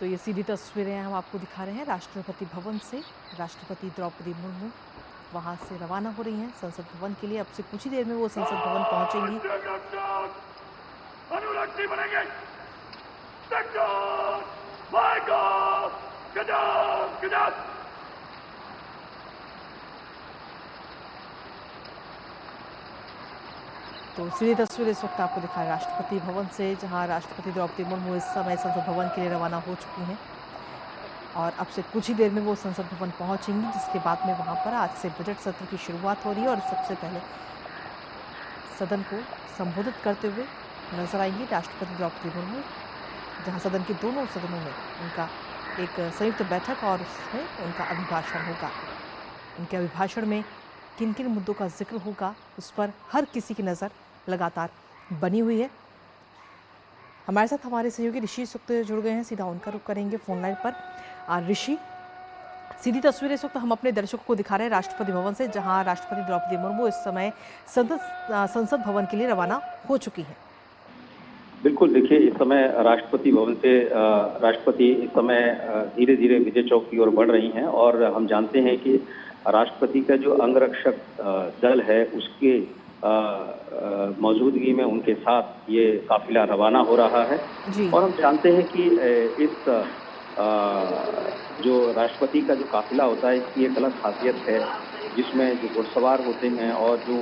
तो ये सीधी तस्वीरें हम आपको दिखा रहे हैं राष्ट्रपति भवन से। राष्ट्रपति द्रौपदी मुर्मू वहां से रवाना हो रही हैं संसद भवन के लिए। अब से कुछ ही देर में वो संसद भवन पहुंचेंगी। तो सीधी तस्वीर इस वक्त आपको दिखा राष्ट्रपति भवन से, जहां राष्ट्रपति द्रौपदी मुर्मू इस समय संसद भवन के लिए रवाना हो चुकी हैं और अब से कुछ ही देर में वो संसद भवन पहुंचेंगी, जिसके बाद में वहां पर आज से बजट सत्र की शुरुआत हो रही है और सबसे पहले सदन को संबोधित करते हुए नजर आएंगी राष्ट्रपति द्रौपदी मुर्मू, जहां सदन के दोनों सदनों में उनका एक संयुक्त बैठक और उसमें उनका अभिभाषण होगा। उनके अभिभाषण में किन किन मुद्दों का जिक्र होगा, उस पर हर किसी की नज़र लगातार बनी हुई है। हमारे साथ हमारे सहयोगी ऋषि इस वक्त जुड़ गए हैं, सीधा उनका रुख करेंगे फोन लाइन पर। ऋषि, सीधी तस्वीर इस वक्त हम अपने दर्शकों को दिखा रहे हैं राष्ट्रपति भवन से, जहां राष्ट्रपति द्रौपदी मुर्मू इस समय संसद भवन के लिए रवाना हो चुकी हैं। बिल्कुल, देखिए इस समय राष्ट्रपति भवन से राष्ट्रपति इस समय धीरे धीरे विजय चौक की ओर बढ़ रही हैं और हम जानते हैं कि राष्ट्रपति का जो अंगरक्षक दल है उसके मौजूदगी में उनके साथ ये काफिला रवाना हो रहा है। और हम जानते हैं कि इस जो राष्ट्रपति का जो काफिला होता है इसकी एक अलग खासियत है, जिसमें जो घुड़सवार होते हैं और जो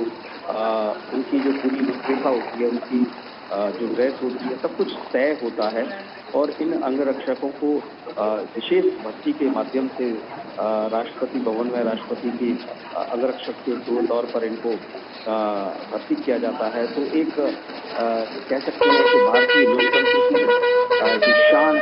उनकी जो पूरी रूपरेखा होती है, उनकी जो ड्रेस होती है, सब कुछ तय होता है। और इन अंगरक्षकों को विशेष भर्ती के माध्यम से राष्ट्रपति भवन में राष्ट्रपति की अंगरक्षक के तौर पर इनको भर्ती किया जाता है। तो एक कह सकते हैं कि भारतीय लोकतंत्र की शान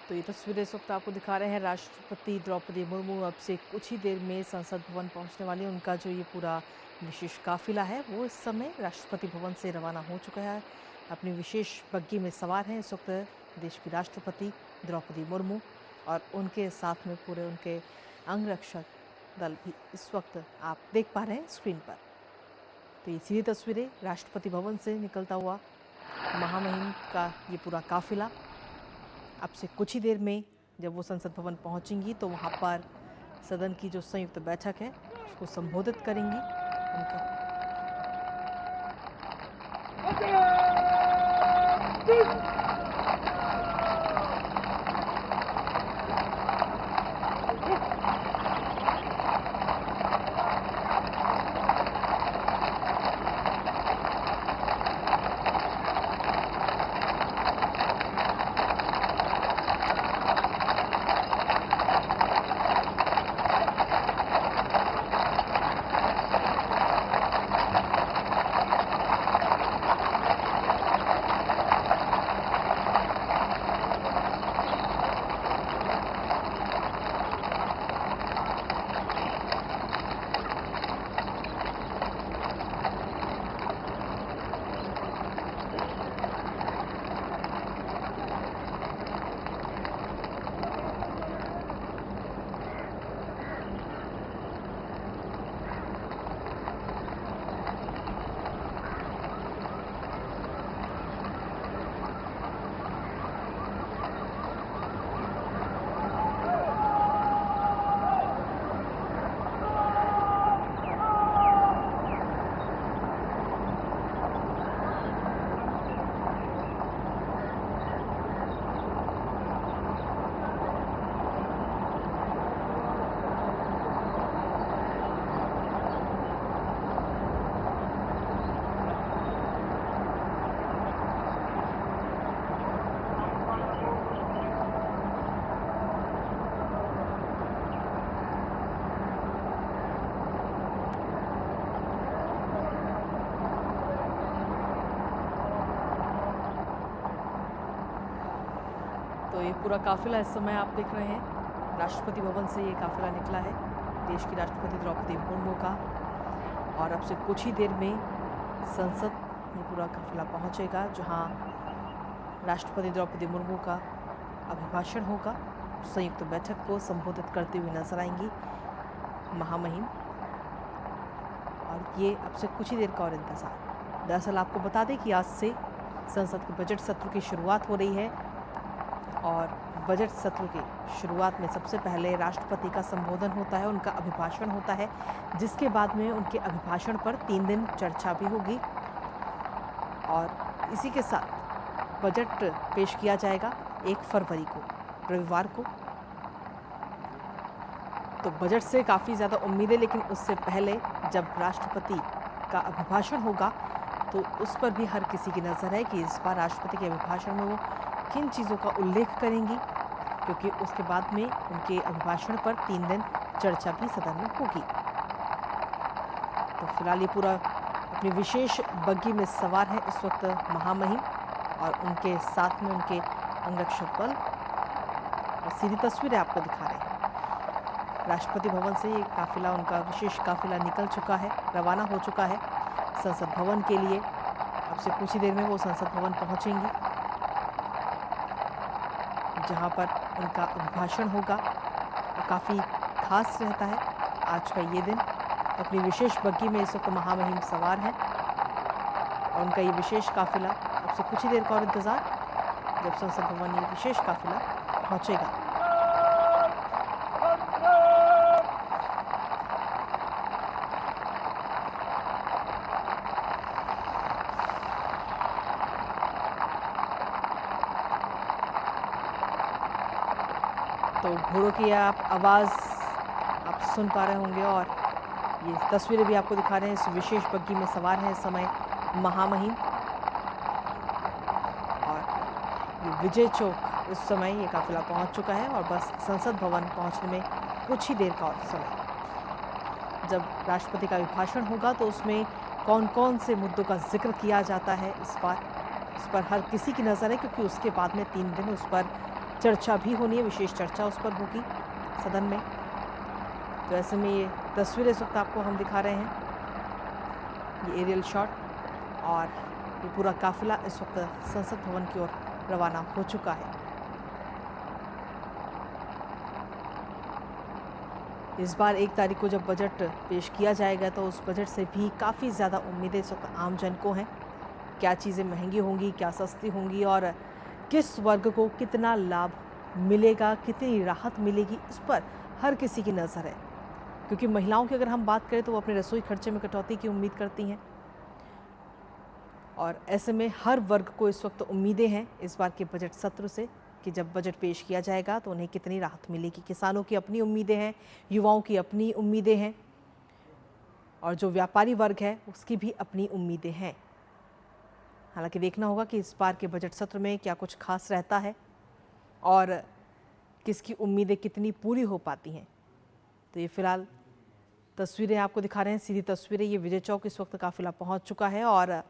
तो ये तस्वीरें इस वक्त आपको दिखा रहे हैं राष्ट्रपति द्रौपदी मुर्मू अब से कुछ ही देर में संसद भवन पहुंचने वाली। उनका जो ये पूरा विशेष काफिला है वो इस समय राष्ट्रपति भवन से रवाना हो चुका है। अपनी विशेष बग्गी में सवार हैं इस वक्त देश की राष्ट्रपति द्रौपदी मुर्मू और उनके साथ में पूरे उनके अंगरक्षक दल भी इस वक्त आप देख पा रहे हैं स्क्रीन पर। तो ये सीधी तस्वीरें राष्ट्रपति भवन से निकलता हुआ महामहिम का ये पूरा काफिला अब से कुछ ही देर में जब वो संसद भवन पहुंचेंगी तो वहां पर सदन की जो संयुक्त बैठक है उसको संबोधित करेंगी। उनका तो ये पूरा काफिला इस समय आप देख रहे हैं, राष्ट्रपति भवन से ये काफिला निकला है देश की राष्ट्रपति द्रौपदी मुर्मू का, और अब से कुछ ही देर में संसद में पूरा काफिला पहुंचेगा, जहां राष्ट्रपति द्रौपदी मुर्मू का अभिभाषण होगा। संयुक्त बैठक को संबोधित करते हुए नजर आएंगी महामहिम, और ये अब से कुछ ही देर का और इंतजार। दरअसल आपको बता दें कि आज से संसद के बजट सत्र की शुरुआत हो रही है, और बजट सत्र की शुरुआत में सबसे पहले राष्ट्रपति का संबोधन होता है, उनका अभिभाषण होता है, जिसके बाद में उनके अभिभाषण पर 3 दिन चर्चा भी होगी, और इसी के साथ बजट पेश किया जाएगा 1 फरवरी को, रविवार को। तो बजट से काफ़ी ज़्यादा उम्मीद है, लेकिन उससे पहले जब राष्ट्रपति का अभिभाषण होगा तो उस पर भी हर किसी की नज़र है कि इस बार राष्ट्रपति के अभिभाषण में वो किन चीज़ों का उल्लेख करेंगी, क्योंकि उसके बाद में उनके अभिभाषण पर 3 दिन चर्चा भी सदन में होगी। तो फिलहाल ये पूरा अपनी विशेष बग्गी में सवार है इस वक्त महामहिम, और उनके साथ में उनके अंगरक्षक बल, और सीधी तस्वीरें आपको दिखा रहे हैं। राष्ट्रपति भवन से ये काफिला, उनका विशेष काफिला निकल चुका है, रवाना हो चुका है संसद भवन के लिए। अब से कुछ ही देर में वो संसद भवन पहुंचेंगी, जहां पर उनका अभिभाषण होगा। काफ़ी खास रहता है आज का ये दिन। अपनी विशेष बग्गी में इस वक्त महामहिम सवार हैं, और उनका ये विशेष काफिला, अब से कुछ ही देर का और इंतज़ार, जब संसद भवन ये विशेष काफिला पहुंचेगा। तो घोड़ों की आप आवाज़ आप सुन पा रहे होंगे, और ये तस्वीरें भी आपको दिखा रहे हैं। इस विशेष बग्गी में सवार है इस समय महामहिम, और ये विजय चौक इस समय ये काफिला पहुंच चुका है, और बस संसद भवन पहुंचने में कुछ ही देर का और समय। जब राष्ट्रपति का अभिभाषण होगा तो उसमें कौन कौन से मुद्दों का जिक्र किया जाता है इस पर हर किसी की नज़र है, क्योंकि उसके बाद में 3 दिन उस पर चर्चा भी होनी है, विशेष चर्चा उस पर होगी सदन में। तो ऐसे में ये तस्वीरें इस वक्त आपको हम दिखा रहे हैं, ये एरियल शॉट, और ये पूरा काफिला इस वक्त संसद भवन की ओर रवाना हो चुका है। इस बार 1 तारीख को जब बजट पेश किया जाएगा तो उस बजट से भी काफ़ी ज़्यादा उम्मीदें इस वक्त आम जन को हैं। क्या चीज़ें महंगी होंगी, क्या सस्ती होंगी, और किस वर्ग को कितना लाभ मिलेगा, कितनी राहत मिलेगी, इस पर हर किसी की नज़र है। क्योंकि महिलाओं की अगर हम बात करें तो वो अपने रसोई खर्चे में कटौती की उम्मीद करती हैं, और ऐसे में हर वर्ग को इस वक्त उम्मीदें हैं इस बार के बजट सत्र से कि जब बजट पेश किया जाएगा तो उन्हें कितनी राहत मिलेगी। किसानों की अपनी उम्मीदें हैं, युवाओं की अपनी उम्मीदें हैं, और जो व्यापारी वर्ग है उसकी भी अपनी उम्मीदें हैं। हालांकि देखना होगा कि इस बार के बजट सत्र में क्या कुछ खास रहता है और किसकी उम्मीदें कितनी पूरी हो पाती हैं। तो ये फिलहाल तस्वीरें आपको दिखा रहे हैं, सीधी तस्वीरें। ये विजय चौक इस वक्त काफिला पहुंच चुका है, और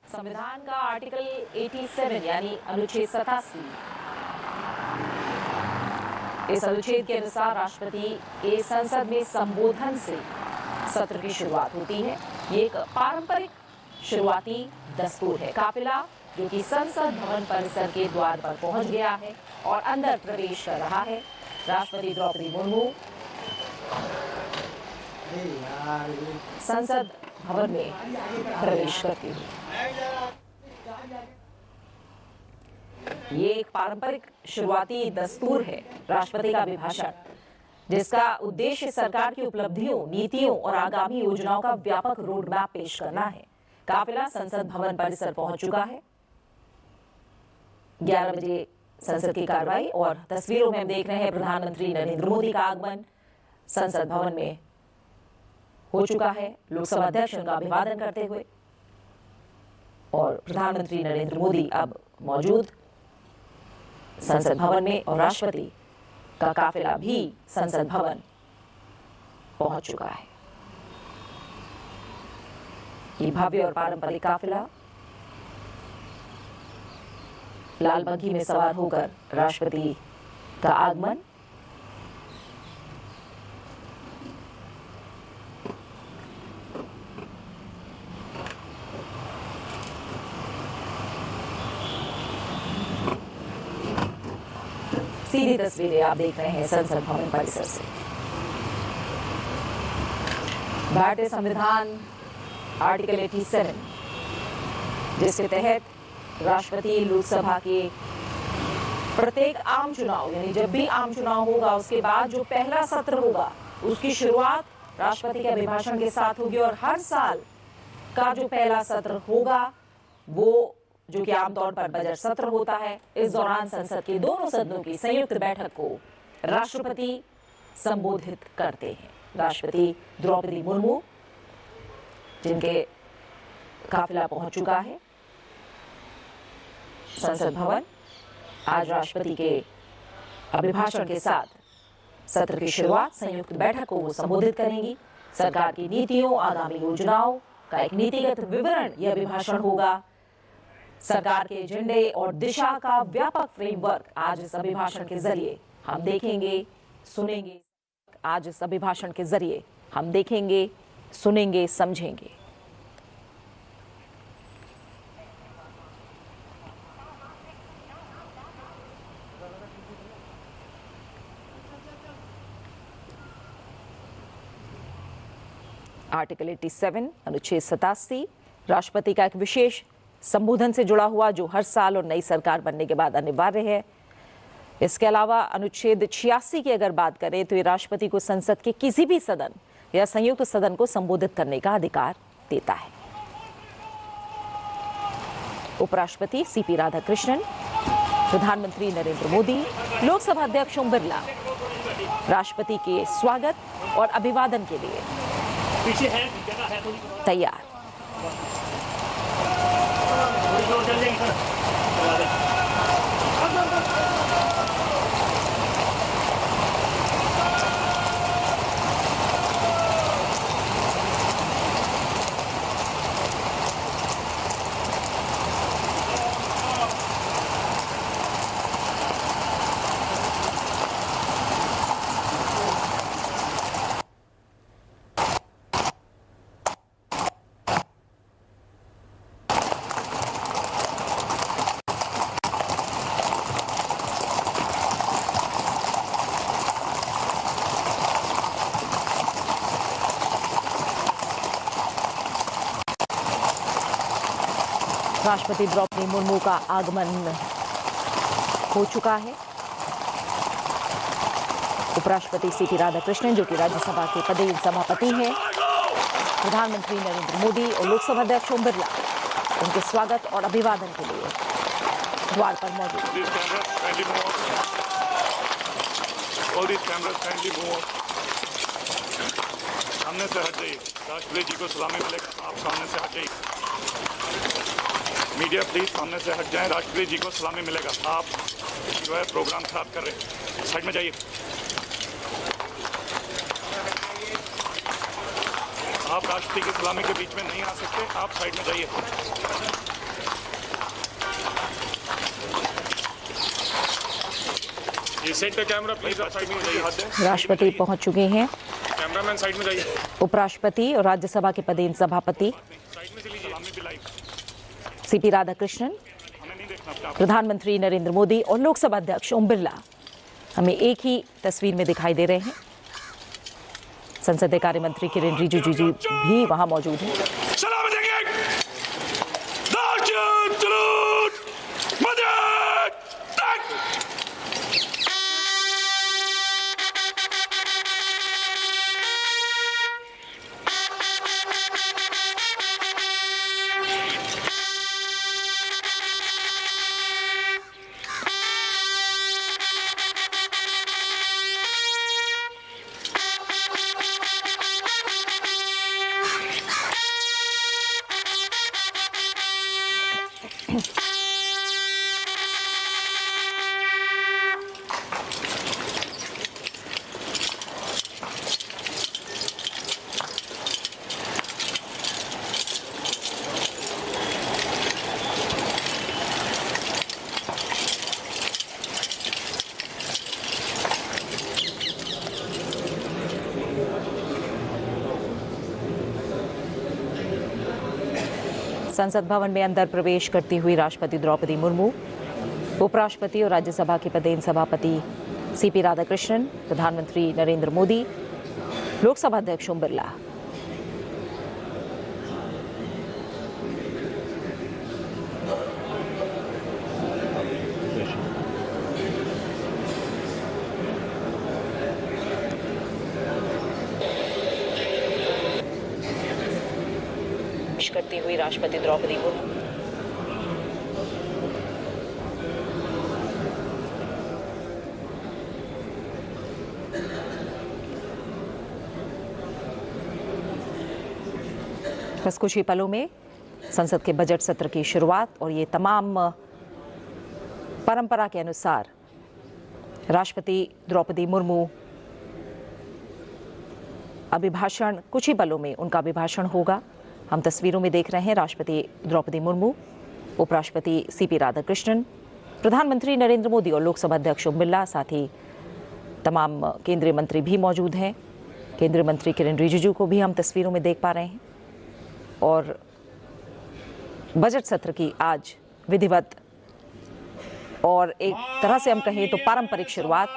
संविधान का आर्टिकल 87 यानी अनुच्छेद 87, इस अनुच्छेद के अनुसार राष्ट्रपति के संसद में संबोधन से सत्र की शुरुआत होती है। ये एक पारंपरिक शुरुआती दस्तूर है। काफिला जो कि संसद भवन परिसर के द्वार पर पहुंच गया है और अंदर प्रवेश कर रहा है। राष्ट्रपति द्रौपदी मुर्मू संसद भवन में प्रवेश करती है। ये एक पारंपरिक शुरुआती दस्तूर है, राष्ट्रपति का अभिभाषण, जिसका उद्देश्य सरकार की उपलब्धियों, नीतियों और आगामी योजनाओं का व्यापक रोड मैप पेश करना है। काफिला संसद भवन परिसर पहुंच चुका है। 11 बजे संसद की कार्रवाई, और तस्वीरों में हम देख रहे हैं प्रधानमंत्री नरेंद्र मोदी का आगमन संसद भवन में हो चुका है। लोकसभा अध्यक्ष उनका अभिवादन करते हुए, और प्रधानमंत्री नरेंद्र मोदी अब मौजूद संसद भवन में, और राष्ट्रपति का काफिला भी संसद भवन पहुंच चुका है। ये भव्य और पारंपरिक काफिला लाल बग्घी में सवार होकर राष्ट्रपति का आगमन। सीधी तस्वीरें आप देख रहे हैं संसद भवन परिसर से। भारतीय संविधान आर्टिकल 87 जिसके तहत राष्ट्रपति लोकसभा के प्रत्येक आम चुनाव यानी जब भी आम चुनाव होगा उसके बाद जो पहला सत्र होगा उसकी शुरुआत राष्ट्रपति के अभिभाषण के साथ होगी और हर साल का जो पहला सत्र होगा वो जो कि आमतौर पर बजट सत्र होता है, इस दौरान संसद के दोनों सदनों की संयुक्त बैठक को राष्ट्रपति संबोधित करते हैं। राष्ट्रपति द्रौपदी मुर्मू जिनके काफिला पहुंच चुका है संसद भवन, आज राष्ट्रपति के अभिभाषण के साथ सत्र की शुरुआत संयुक्त बैठक को वो संबोधित करेंगी। सरकार की नीतियों, आगामी योजनाओं का एक नीतिगत विवरण यह अभिभाषण होगा। सरकार के एजेंडे और दिशा का व्यापक फ्रेमवर्क आज इस अभिभाषण के जरिए हम देखेंगे, सुनेंगे। आज इस अभिभाषण के जरिए हम देखेंगे, सुनेंगे, समझेंगे। आर्टिकल 87 अनुच्छेद 87 राष्ट्रपति का एक विशेष संबोधन से जुड़ा हुआ जो हर साल और नई सरकार बनने के बाद अनिवार्य है। इसके अलावा अनुच्छेद 86 की अगर बात करें तो ये राष्ट्रपति को संसद के किसी भी सदन या संयुक्त सदन को संबोधित करने का अधिकार देता है। उपराष्ट्रपति सीपी राधाकृष्णन, प्रधानमंत्री नरेंद्र मोदी, लोकसभा अध्यक्ष ओम बिरला राष्ट्रपति के स्वागत और अभिवादन के लिए तैयार। राष्ट्रपति द्रौपदी मुर्मू का आगमन हो चुका है। उपराष्ट्रपति सीपी राधाकृष्णन जो कि राज्यसभा के पदेन सभापति हैं, प्रधानमंत्री नरेंद्र मोदी और लोकसभा अध्यक्ष ओम बिरला उनके स्वागत और अभिवादन के लिए द्वार पर मौजूद हैं। सामने से हट जाइए, राष्ट्रपति जी को सलामी मिलेगा। आप सामने से हट जाइए। मीडिया प्लीज सामने से हट जाएं, राष्ट्रपति जी को सलामी मिलेगा। आप जो है प्रोग्राम खराब कर रहे हैं, साइड में जाइए। आप राष्ट्रपति की सलामी के बीच में नहीं आ सकते, आप साइड में जाइए। ये सेट द कैमरा प्लीज, आप साइड में जाइए। राष्ट्रपति पहुंच चुके हैं। कैमरामैन साइड में जाइए। उपराष्ट्रपति और राज्यसभा के पदेन सभापति सीपी राधाकृष्णन, प्रधानमंत्री नरेंद्र मोदी और लोकसभा अध्यक्ष ओम बिरला हमें एक ही तस्वीर में दिखाई दे रहे हैं। संसदीय कार्य मंत्री किरेन रिजिजू जी भी वहां मौजूद हैं। संसद भवन में अंदर प्रवेश करती हुई राष्ट्रपति द्रौपदी मुर्मू, उपराष्ट्रपति और राज्यसभा के पदेन सभापति सीपी राधाकृष्णन, प्रधानमंत्री नरेंद्र मोदी, लोकसभा अध्यक्ष ओम बिरला। करती हुई राष्ट्रपति द्रौपदी मुर्मू, बस कुछ ही पलों में संसद के बजट सत्र की शुरुआत और ये तमाम परंपरा के अनुसार राष्ट्रपति द्रौपदी मुर्मू अभिभाषण, कुछ ही पलों में उनका अभिभाषण होगा। हम तस्वीरों में देख रहे हैं राष्ट्रपति द्रौपदी मुर्मू, उपराष्ट्रपति सीपी राधाकृष्णन, प्रधानमंत्री नरेंद्र मोदी और लोकसभा अध्यक्ष ओम बिरला, साथ ही तमाम केंद्रीय मंत्री भी मौजूद हैं। केंद्रीय मंत्री किरेन रिजिजू को भी हम तस्वीरों में देख पा रहे हैं। और बजट सत्र की आज विधिवत और एक तरह से हम कहें तो पारंपरिक शुरुआत।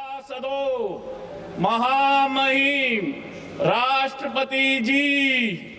महामहिम राष्ट्रपति जी,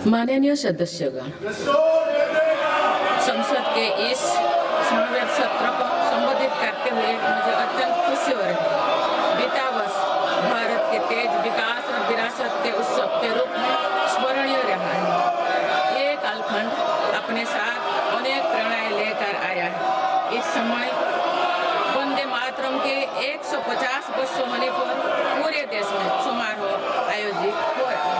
माननीय सदस्यगण, संसद के इस समावेश सत्र को संबोधित करते हुए मुझे अत्यंत खुशी हो रही है। बीता वर्ष भारत के तेज विकास और विरासत के उत्सव के रूप में स्मरणीय रहा है। ये कालखंड अपने साथ अनेक प्रेरणाएं लेकर आया है। इस समय वंदे मातरम के 150 वर्ष होने पर पूरे देश में समारोह आयोजित हो रहा है।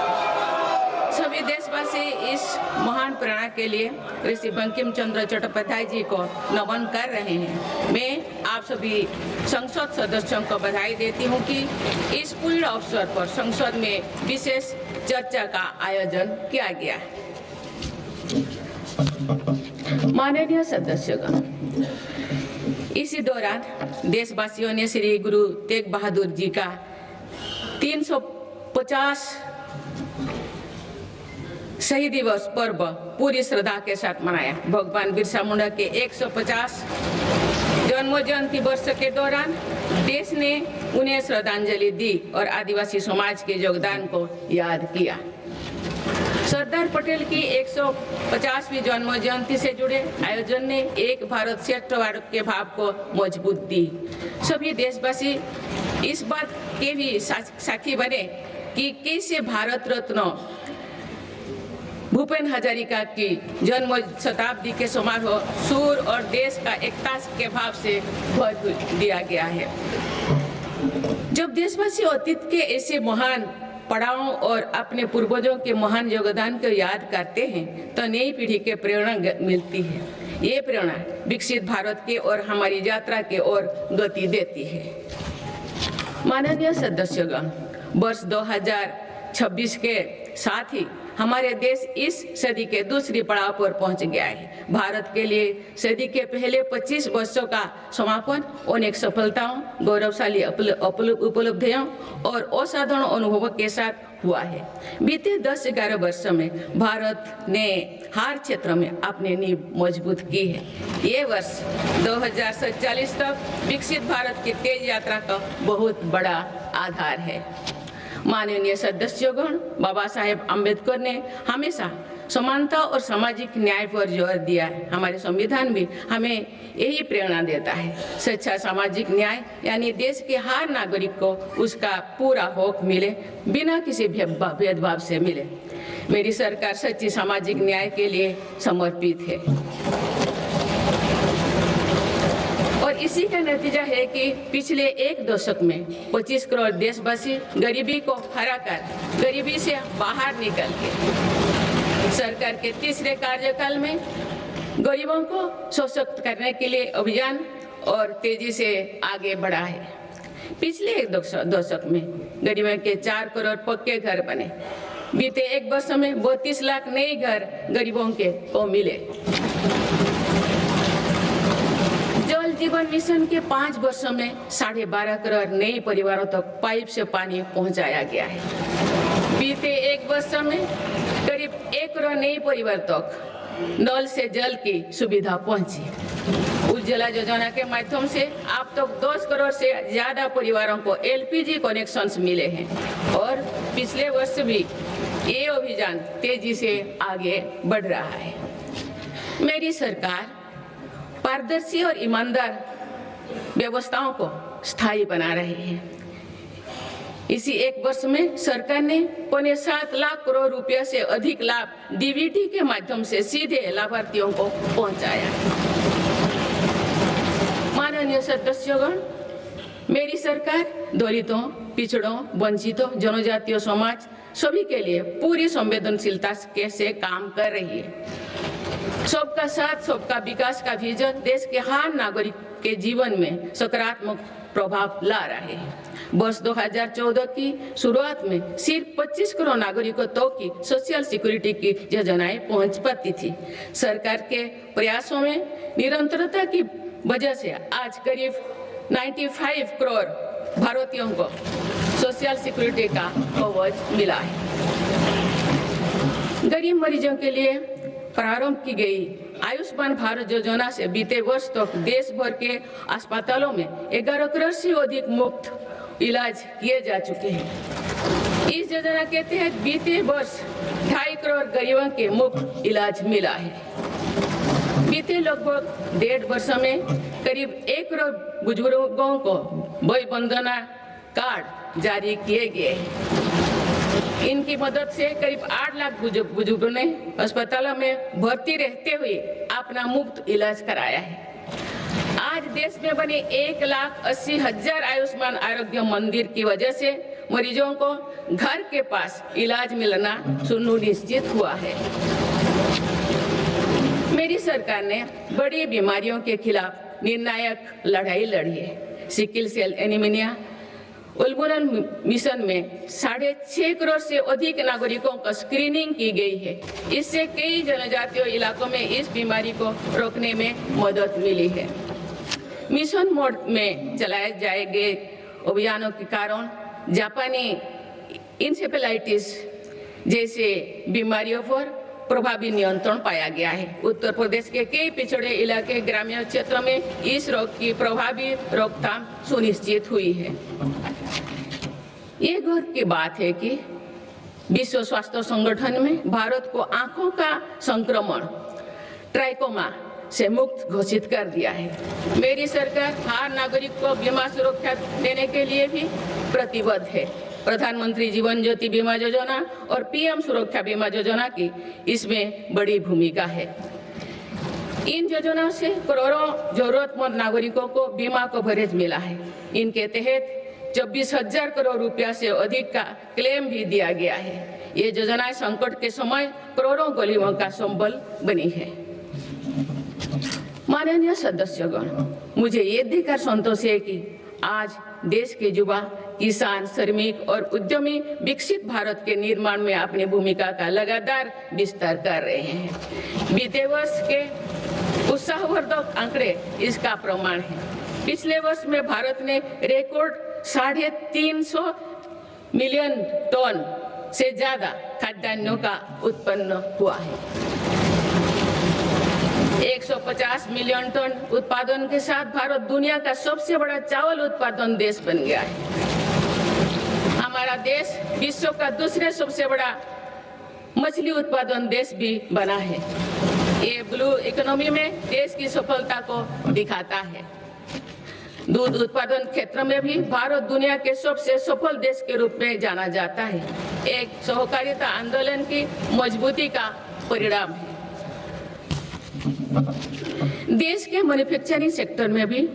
सभी देशवासी इस महान प्रेरणा के लिए ऋषि बंकिम चंद्र चट्टोपाध्याय जी को नमन कर रहे हैं। मैं आप सभी संसद सदस्यों को बधाई देती हूं कि इस पूर्ण अवसर पर संसद में विशेष चर्चा का आयोजन किया गया है। माननीय सदस्यगण, इसी दौरान देशवासियों ने श्री गुरु तेग बहादुर जी का 350 शहीद दिवस पर्व पूरी श्रद्धा के साथ मनाया। भगवान बिरसा मुंडा के 150 जन्म जयंती वर्ष के दौरान देश ने उन्हें श्रद्धांजलि दी और आदिवासी समाज के योगदान को याद किया। सरदार पटेल की 150वीं जन्म जयंती से जुड़े आयोजन ने एक भारत श्रेष्ठ भारत के भाव को मजबूत दी। सभी देशवासी इस बात के भी साक्षी बने कि कैसे भारत रत्न भूपेन हजारिका की जन्म शताब्दी के समारोह सूर और देश का एकता के भाव से भर दिया गया है। जब देशवासी अतीत के ऐसे महान पड़ावों और अपने पूर्वजों के महान योगदान को याद करते हैं तो नई पीढ़ी के प्रेरणा मिलती है। ये प्रेरणा विकसित भारत के और हमारी यात्रा के ओर गति देती है। माननीय सदस्यगण, वर्ष 2026 के साथ ही हमारे देश इस सदी के दूसरी पड़ाव पर पहुंच गया है। भारत के लिए सदी के पहले 25 वर्षों का समापन अनेक सफलताओं, गौरवशाली उपलब्धियों और असाधारण अनुभवों के साथ हुआ है। बीते 10-11 वर्षों में भारत ने हर क्षेत्र में अपनी नींव मजबूत की है। ये वर्ष 2047 तक विकसित भारत की तेज यात्रा का बहुत बड़ा आधार है। माननीय सदस्यगण, बाबा साहेब अम्बेडकर ने हमेशा समानता और सामाजिक न्याय पर जोर दिया है। हमारे संविधान भी हमें यही प्रेरणा देता है। सच्चा सामाजिक न्याय यानी देश के हर नागरिक को उसका पूरा हक मिले, बिना किसी भेदभाव से मिले। मेरी सरकार सच्ची सामाजिक न्याय के लिए समर्पित है और इसी का नतीजा है कि पिछले एक दशक में 25 करोड़ देशवासी गरीबी को हराकर गरीबी से बाहर निकल के सरकार के तीसरे कार्यकाल में गरीबों को सशक्त करने के लिए अभियान और तेजी से आगे बढ़ा है। पिछले एक दशक में गरीबों के 4 करोड़ पक्के घर बने। बीते एक वर्ष में 32 लाख नए घर गरीबों को मिले। जल जीवन मिशन के 5 वर्षों में 12.5 करोड़ नए परिवारों तक पाइप से पानी पहुंचाया गया है। बीते एक वर्ष में करीब 1 करोड़ नए परिवार तक नल से जल की सुविधा पहुंची। उज्ज्वला योजना के माध्यम से अब तक 10 करोड़ से ज्यादा परिवारों को LPG कनेक्शंस मिले हैं और पिछले वर्ष भी ये अभियान तेजी से आगे बढ़ रहा है। मेरी सरकार पारदर्शी और ईमानदार व्यवस्थाओं को स्थायी बना रही है। इसी एक वर्ष में सरकार ने 7 लाख करोड़ रुपया से अधिक लाभ DBT के माध्यम से सीधे लाभार्थियों को पहुंचाया। माननीय सदस्यगण, मेरी सरकार दलितों, पिछड़ों, वंचितों, जनजातीय समाज सभी के लिए पूरी संवेदनशीलता से काम कर रही है। सबका साथ सबका विकास का विजन देश के हर नागरिक के जीवन में सकारात्मक प्रभाव ला रहे हैं। वर्ष 2014 की शुरुआत में सिर्फ 25 करोड़ नागरिकों तक की सोशल सिक्योरिटी की योजनाएं पहुंच पाती थी। सरकार के प्रयासों में निरंतरता की वजह से आज करीब 95 करोड़ भारतीयों को सोशल सिक्योरिटी का कवच मिला है। गरीब मरीजों के लिए प्रारंभ की गई आयुष्मान भारत योजना से बीते वर्ष तक देश भर के अस्पतालों में 11 करोड़ से अधिक मुफ्त इलाज किए जा चुके हैं। इस योजना के तहत बीते वर्ष 2.5 करोड़ गरीबों के मुफ्त इलाज मिला है। बीते लगभग 1.5 वर्ष में करीब 1 करोड़ बुजुर्गों को वय वंदना कार्ड जारी किए गए हैं। इनकी मदद से करीब 8 लाख बुजुर्गों ने अस्पतालों में भर्ती रहते हुए अपना मुफ्त इलाज कराया है। आज देश में बने 1,80,000 आयुष्मान आरोग्य मंदिर की वजह से मरीजों को घर के पास इलाज मिलना सुनिश्चित हुआ है। मेरी सरकार ने बड़ी बीमारियों के खिलाफ निर्णायक लड़ाई लड़ी है। सिकल सेल एनीमिया उन्मूलन मिशन में 6.5 करोड़ से अधिक नागरिकों का स्क्रीनिंग की गई है। इससे कई जनजातीय इलाकों में इस बीमारी को रोकने में मदद मिली है। मिशन मोड में चलाए जाए गए अभियानों के कारण जापानी इंसेफेलाइटिस जैसे बीमारियों पर प्रभावी नियंत्रण पाया गया है। उत्तर प्रदेश के कई पिछड़े इलाके ग्रामीण क्षेत्रों में इस रोग की प्रभावी रोकथाम सुनिश्चित हुई है। ये गर्व की बात है कि विश्व स्वास्थ्य संगठन में भारत को आंखों का संक्रमण ट्राइकोमा से मुक्त घोषित कर दिया है। मेरी सरकार हर नागरिक को बीमा सुरक्षा देने के लिए भी प्रतिबद्ध है। प्रधानमंत्री जीवन ज्योति बीमा योजना और पीएम सुरक्षा बीमा योजना की इसमें बड़ी भूमिका है। इन योजनाओं से करोड़ों जरूरतमंद नागरिकों को बीमा कवरेज मिला है। इनके तहत 24,000 करोड़ रुपया से अधिक का क्लेम भी दिया गया है। ये योजनाएं संकट के समय करोड़ों गरीबों का संबल बनी है। माननीय सदस्यगण, मुझे ये देखकर संतोष है कि आज देश के युवा, किसान, श्रमिक और उद्यमी विकसित भारत के निर्माण में अपनी भूमिका का लगातार विस्तार कर रहे हैं। बीते वर्ष के उत्साहवर्धक आंकड़े इसका प्रमाण है। पिछले वर्ष में भारत ने रिकॉर्ड 350 मिलियन टन से ज्यादा खाद्यान्नों का उत्पन्न हुआ है। 150 मिलियन टन उत्पादन के साथ भारत दुनिया का सबसे बड़ा चावल उत्पादन देश बन गया है। हमारा देश विश्व का दूसरे सबसे बड़ा मछली उत्पादन देश भी बना है। ये ब्लू इकोनॉमी में देश की सफलता को दिखाता है। दूध उत्पादन क्षेत्र में भी भारत दुनिया के सबसे सफल देश के रूप में जाना जाता है। एक सहकारिता आंदोलन की मजबूती का परिणाम है। देश के मैन्युफैक्चरिंग सेक्टर में भी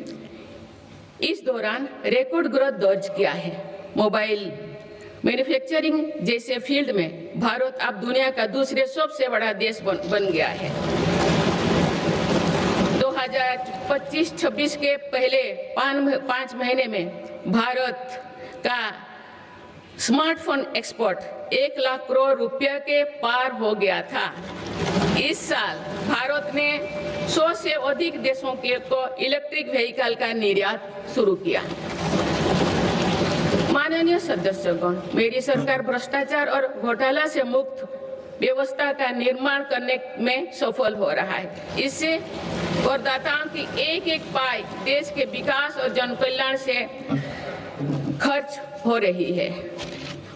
इस दौरान रिकॉर्ड ग्रोथ दर्ज किया है। मोबाइल मैन्युफैक्चरिंग जैसे फील्ड में भारत अब दुनिया का दूसरे सबसे बड़ा देश बन गया है। 2025-26 के पहले 5 महीने में भारत का स्मार्टफोन एक्सपोर्ट 1 लाख करोड़ रुपया के पार हो गया था। इस साल भारत ने 100 से अधिक देशों को इलेक्ट्रिक व्हीकल का निर्यात शुरू किया। माननीय सदस्यगण, मेरी सरकार भ्रष्टाचार और घोटाला से मुक्त व्यवस्था का निर्माण करने में सफल हो रहा है। इससे करदाताओं की एक पाई देश के विकास और जन कल्याण से खर्च हो रही है।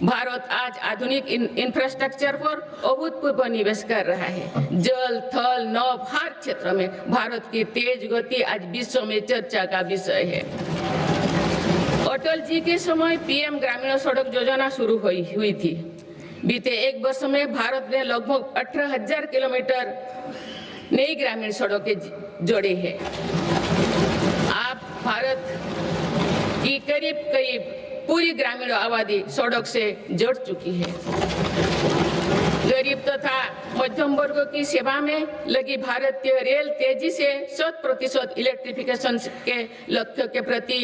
भारत आज आधुनिक इंफ्रास्ट्रक्चर पर अभूतपूर्व निवेश कर रहा है। जल, थल, नभ हर क्षेत्र में भारत की तेज गति आज विश्व में चर्चा का विषय है। अटल जी के समय पीएम ग्रामीण सड़क योजना शुरू हुई थी। बीते 1 वर्ष में भारत ने लगभग 18,000 किलोमीटर नई ग्रामीण सड़कें जोड़ी है। अब भारत की करीब पूरी ग्रामीण आबादी सड़क से जुड़ चुकी है। गरीब तथा मध्यम वर्ग की सेवा में लगी भारतीय रेल तेजी से 100% इलेक्ट्रिफिकेशन के लक्ष्य के प्रति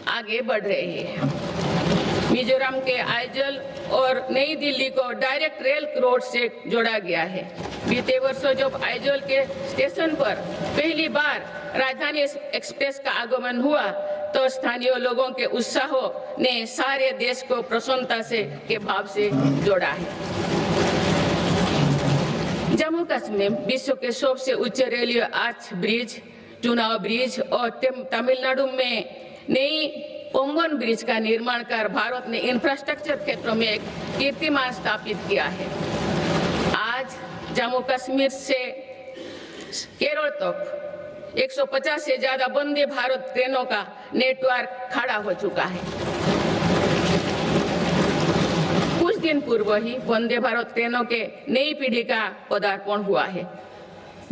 आगे बढ़ रही है। मिजोरम के आइजल और नई दिल्ली को डायरेक्ट रेल रोड से जोड़ा गया है। बीते वर्षों जब आइजल के स्टेशन पर पहली बार राजधानी एक्सप्रेस का आगमन हुआ तो स्थानीय लोगों के उत्साह ने सारे देश को प्रसन्नता के भाव से जोड़ा है। जम्मू कश्मीर विश्व के सबसे उच्च रेलवे आर्च ब्रिज, चुनाव ब्रिज और तमिलनाडु में नई पंबन ब्रिज का निर्माण कर भारत ने इंफ्रास्ट्रक्चर क्षेत्रों में एक कीर्तिमान स्थापित किया है। आज जम्मू कश्मीर से केरल तक 150 से ज्यादा वंदे भारत ट्रेनों का नेटवर्क खड़ा हो चुका है। कुछ दिन पूर्व ही वंदे भारत ट्रेनों के नई पीढ़ी का पदार्पण हुआ है।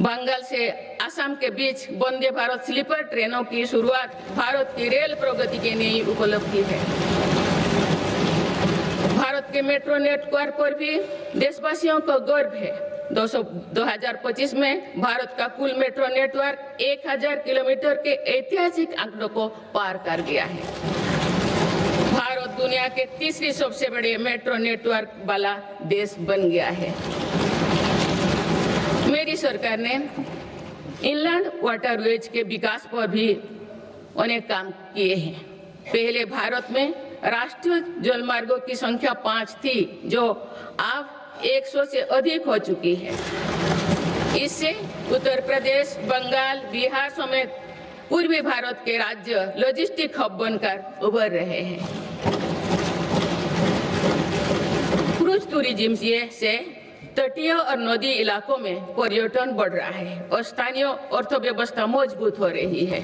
बंगाल से असम के बीच वंदे भारत स्लीपर ट्रेनों की शुरुआत भारत की रेल प्रगति की नई उपलब्धि है। भारत के मेट्रो नेटवर्क पर भी देशवासियों को गर्व है। 2025 में भारत का कुल मेट्रो नेटवर्क 1000 किलोमीटर के ऐतिहासिक आंकड़ों को पार कर गया है। दुनिया के तीसरी सबसे बड़े मेट्रो नेटवर्क वाला देश बन गया है। मेरी सरकार ने इनलैंड वाटरवेज के विकास पर भी अनेक काम किए हैं। पहले भारत में राष्ट्रीय जलमार्गों की संख्या 5 थी, जो अब 100 से अधिक हो चुकी है। इससे उत्तर प्रदेश, बंगाल, बिहार समेत पूर्वी भारत के राज्य लॉजिस्टिक हब बनकर उभर रहे हैं। क्रूज टूरिज्म से तटीय और नदी इलाकों में पर्यटन बढ़ रहा है और स्थानीय अर्थव्यवस्था मजबूत हो रही है।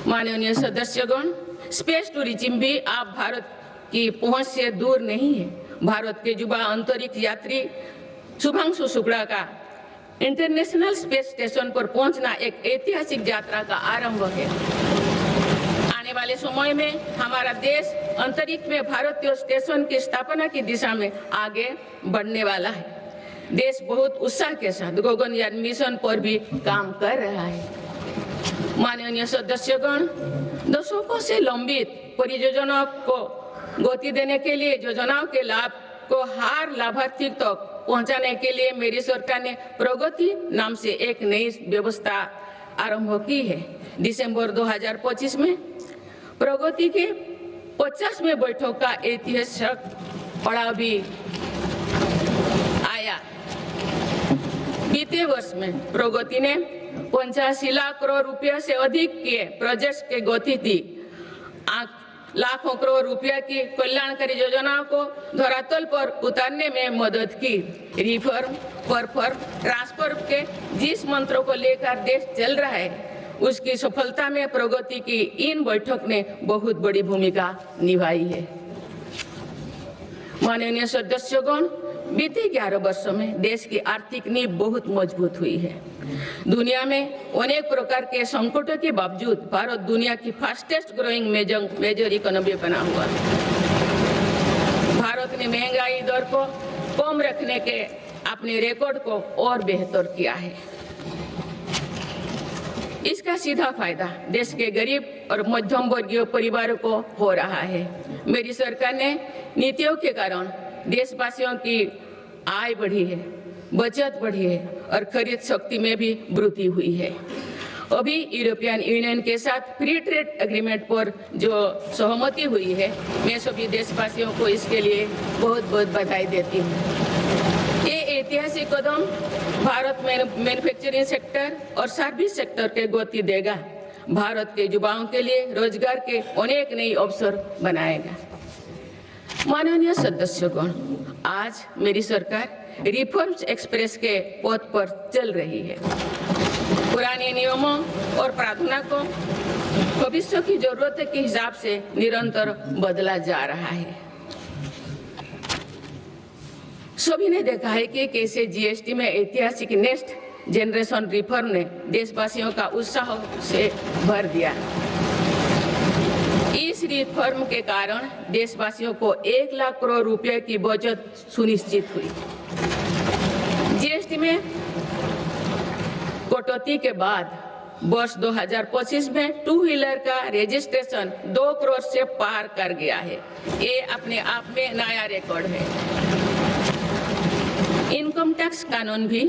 माननीय सदस्यगण, स्पेस टूरिज्म भी आप भारत की पहुंच से दूर नहीं है। भारत के युवा अंतरिक्ष यात्री शुभांशु शुक्ला का इंटरनेशनल स्पेस स्टेशन पर पहुंचना एक ऐतिहासिक यात्रा का आरंभ है। आने वाले समय में हमारा देश अंतरिक्ष में भारतीय स्टेशन की स्थापना की दिशा में आगे बढ़ने वाला है। देश बहुत उत्साह के साथ गगनयान मिशन पर भी काम कर रहा है। माननीय सदस्यगण, दशकों से लंबित परियोजनाओं को गति देने के लिए योजनाओं के लाभ को हर लाभार्थी तक पहुंचाने के लिए मेरी सरकार ने प्रगति नाम से एक नई व्यवस्था आरंभ की है। दिसंबर 2025 में प्रगति के 50वें बैठक का ऐतिहासिक पड़ाव भी आया। बीते वर्ष में प्रगति ने 85 लाख करोड़ रुपया से अधिक के प्रोजेक्ट्स के गति दी। लाखों करोड़ रुपया की कल्याणकारी योजनाओं को धरातल पर उतारने में मदद की। रिफॉर्म, परफॉर्म, ट्रांसफर के जिस मंत्रों को लेकर देश चल रहा है, उसकी सफलता में प्रगति की इन बैठक ने बहुत बड़ी भूमिका निभाई है। माननीय सदस्यगण, बीते 11 वर्षों में देश की आर्थिक नींव बहुत मजबूत हुई है। दुनिया में अनेक प्रकार के संकटों के बावजूद भारत दुनिया की फास्टेस्ट ग्रोइंग मेजर इकोनॉमी बना हुआ है। भारत ने महंगाई दर को कम रखने के अपने रिकॉर्ड को और बेहतर किया है। इसका सीधा फायदा देश के गरीब और मध्यम वर्गीय परिवारों को हो रहा है। मेरी सरकार ने नीतियों के कारण देशवासियों की आय बढ़ी है, बचत बढ़ी है और खरीद शक्ति में भी वृद्धि हुई है। अभी यूरोपियन यूनियन के साथ फ्री ट्रेड एग्रीमेंट पर जो सहमति हुई है, मैं सभी देशवासियों को इसके लिए बहुत बहुत बधाई देती हूँ। ये ऐतिहासिक कदम भारत में मैन्युफैक्चरिंग सेक्टर और सर्विस सेक्टर के गति देगा। भारत के युवाओं के लिए रोजगार के अनेक नए अवसर बनाएगा। माननीय सदस्यगण, आज मेरी सरकार रिफॉर्म्स एक्सप्रेस के पथ पर चल रही है। पुराने नियमों और प्रावधानों को भविष्य की जरूरत के हिसाब से निरंतर बदला जा रहा है। सभी ने देखा है कि कैसे जीएसटी में ऐतिहासिक नेक्स्ट जनरेशन रिफॉर्म ने देशवासियों का उत्साह से भर दिया। इस रिफॉर्म के कारण देशवासियों को 1 लाख करोड़ रुपए की बचत सुनिश्चित हुई। जीएसटी में कटौती के बाद वर्ष 2025 में 2 व्हीलर का रजिस्ट्रेशन 2 करोड़ से पार कर गया है। ये अपने आप में नया रिकॉर्ड है। इनकम टैक्स कानून भी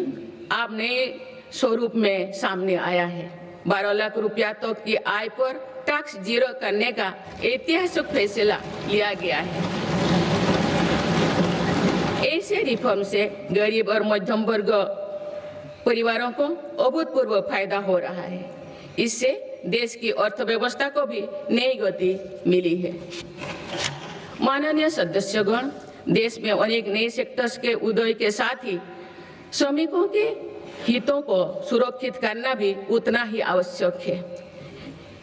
अब नए स्वरूप में सामने आया है। 12 लाख रुपया तक की आय पर टैक्स जीरो करने का ऐतिहासिक फैसला लिया गया है। ऐसे रिफॉर्म से गरीब और मध्यम वर्ग परिवारों को अभूतपूर्व फायदा हो रहा है। इससे देश की अर्थव्यवस्था को भी नई गति मिली है। माननीय सदस्यगण, देश में अनेक नए सेक्टर्स के उदय के साथ ही श्रमिकों के हितों को सुरक्षित करना भी उतना ही आवश्यक है।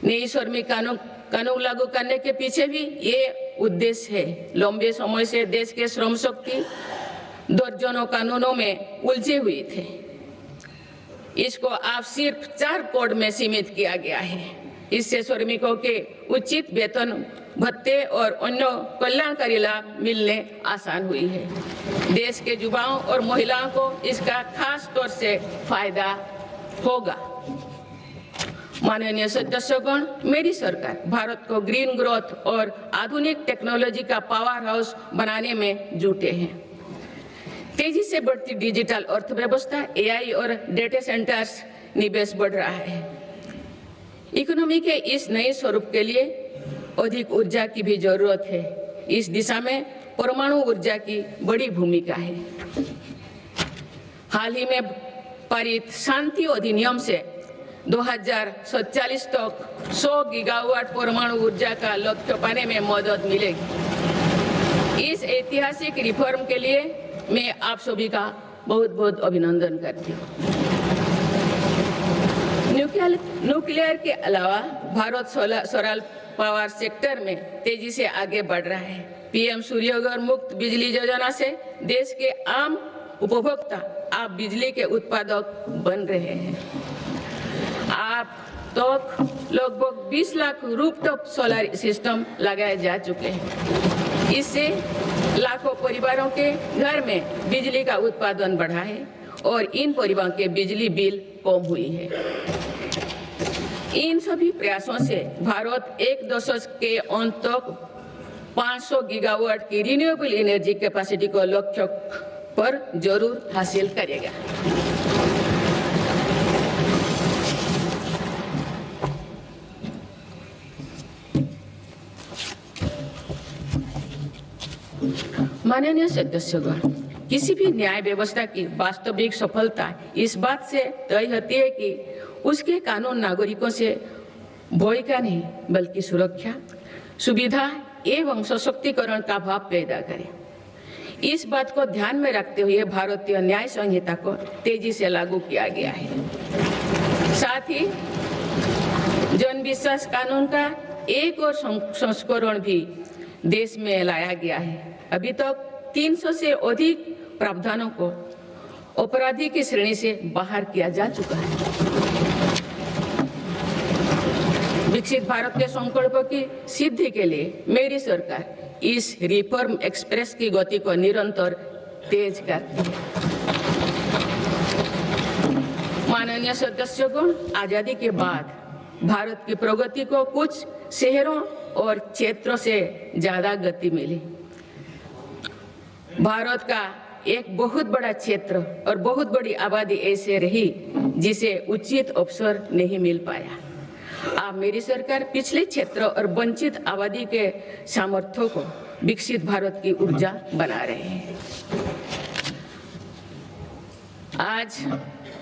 नई श्रमिक कानून लागू करने के पीछे भी ये उद्देश्य है। लंबे समय से देश के श्रम शक्ति दर्जनों कानूनों में उलझे हुए थे। इसको आप सिर्फ 4 कोड में सीमित किया गया है। इससे श्रमिकों के उचित वेतन, भत्ते और अन्य कल्याणकारी लाभ मिलने आसान हुई है। देश के युवाओं और महिलाओं को इसका खास तौर से फायदा होगा। माननीय सदस्यगण, मेरी सरकार भारत को ग्रीन ग्रोथ और आधुनिक टेक्नोलॉजी का पावर हाउस बनाने में जुटे हैं। तेजी से बढ़ती डिजिटल अर्थव्यवस्था, एआई और डेटा सेंटर्स निवेश बढ़ रहा है। इकोनॉमी के इस नए स्वरूप के लिए अधिक ऊर्जा की भी जरूरत है। इस दिशा में परमाणु ऊर्जा की बड़ी भूमिका है। हाल ही में पारित शांति अधिनियम से 2047 तक 100 गीगावाट परमाणु ऊर्जा का लक्ष्य पाने में मदद मिलेगी। इस ऐतिहासिक रिफॉर्म के लिए मैं आप सभी का बहुत बहुत अभिनंदन करती हूँ। न्यूक्लियर के अलावा भारत सोलर पावर सेक्टर में तेजी से आगे बढ़ रहा है। पीएम सूर्यघर मुक्त बिजली योजना से देश के आम उपभोक्ता आप बिजली के उत्पादक बन रहे हैं। आप तक लगभग 20 लाख रूफटॉप सोलर सिस्टम लगाए जा चुके हैं। इससे लाखों परिवारों के घर में बिजली का उत्पादन बढ़ा है और इन परिवारों के बिजली बिल कम हुई है। इन सभी प्रयासों से भारत एक दशक के अंत तक 500 गीगावाट की रिन्यूएबल एनर्जी कैपेसिटी को लक्ष्य पर जरूर हासिल करेगा। माननीय सदस्यगण, किसी भी न्याय व्यवस्था की वास्तविक सफलता इस बात से तय होती है कि उसके कानून नागरिकों से भय का नहीं बल्कि सुरक्षा, सुविधा एवं सशक्तिकरण का भाव पैदा करे। इस बात को ध्यान में रखते हुए भारतीय न्याय संहिता को तेजी से लागू किया गया है। साथ ही जन विश्वास कानून का एक और संस्करण भी देश में लाया गया है। अभी तक 300 से अधिक प्रावधानों को अपराधी की श्रेणी से बाहर किया जा चुका है। विकसित भारत के संकल्प की सिद्धि के लिए मेरी सरकार इस रिफॉर्म एक्सप्रेस की गति को निरंतर तेज करती है। माननीय सदस्यगण, आजादी के बाद भारत की प्रगति को कुछ शहरों और क्षेत्रों से ज्यादा गति मिली। भारत का एक बहुत बड़ा क्षेत्र और बहुत बड़ी आबादी ऐसे रही जिसे उचित अवसर नहीं मिल पाया। अब मेरी सरकार पिछले क्षेत्र और वंचित आबादी के सामर्थ्यों को विकसित भारत की ऊर्जा बना रहे हैं। आज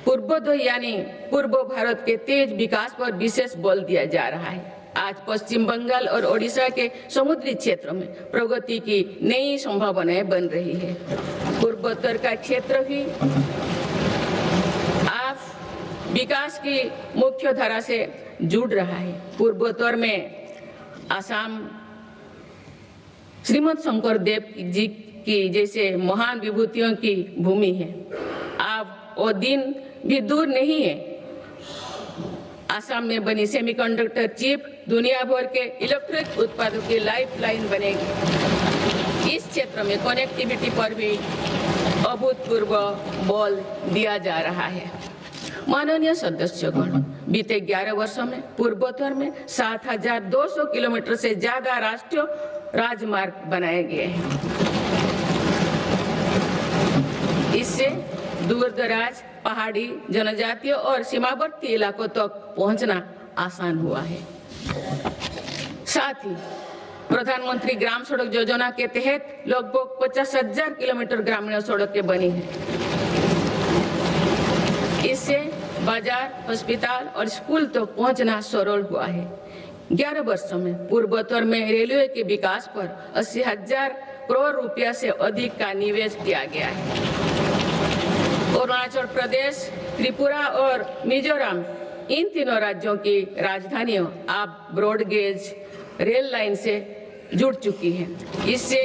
पूर्वोदय यानी पूर्व भारत के तेज विकास पर विशेष बल दिया जा रहा है। आज पश्चिम बंगाल और ओडिशा के समुद्री क्षेत्रों में प्रगति की नई संभावनाएं बन रही है। पूर्वोत्तर का क्षेत्र भी आज विकास की मुख्य धारा से जुड़ रहा है। पूर्वोत्तर में असम श्रीमद शंकरदेव जी की जैसे महान विभूतियों की भूमि है। अब वो दिन भी दूर नहीं है। असम में बनी सेमीकंडक्टर चिप दुनिया भर के इलेक्ट्रिक उत्पादों की लाइफलाइन बनेगी। इस क्षेत्र में कनेक्टिविटी पर भी अभूतपूर्व बल दिया जा रहा है। माननीय सदस्यगण, बीते 11 वर्षों में पूर्वोत्तर में 7,200 किलोमीटर से ज्यादा राष्ट्रीय राजमार्ग बनाए गए हैं। इससे दूर दराज, पहाड़ी, जनजातीय और सीमावर्ती इलाकों तक पहुंचना आसान हुआ है। साथ ही प्रधानमंत्री ग्राम सड़क योजना के तहत लगभग 50,000 किलोमीटर ग्रामीण सड़कें बनी हैं। इससे बाजार, अस्पताल और स्कूल तक पहुंचना सरल हुआ है। 11 वर्षों में पूर्वोत्तर में रेलवे के विकास पर 80,000 करोड़ रुपया से अधिक का निवेश किया गया है। अरुणाचल प्रदेश, त्रिपुरा और मिजोरम, इन तीनों राज्यों की राजधानियां अब ब्रॉडगेज रेल लाइन से जुड़ चुकी हैं। इससे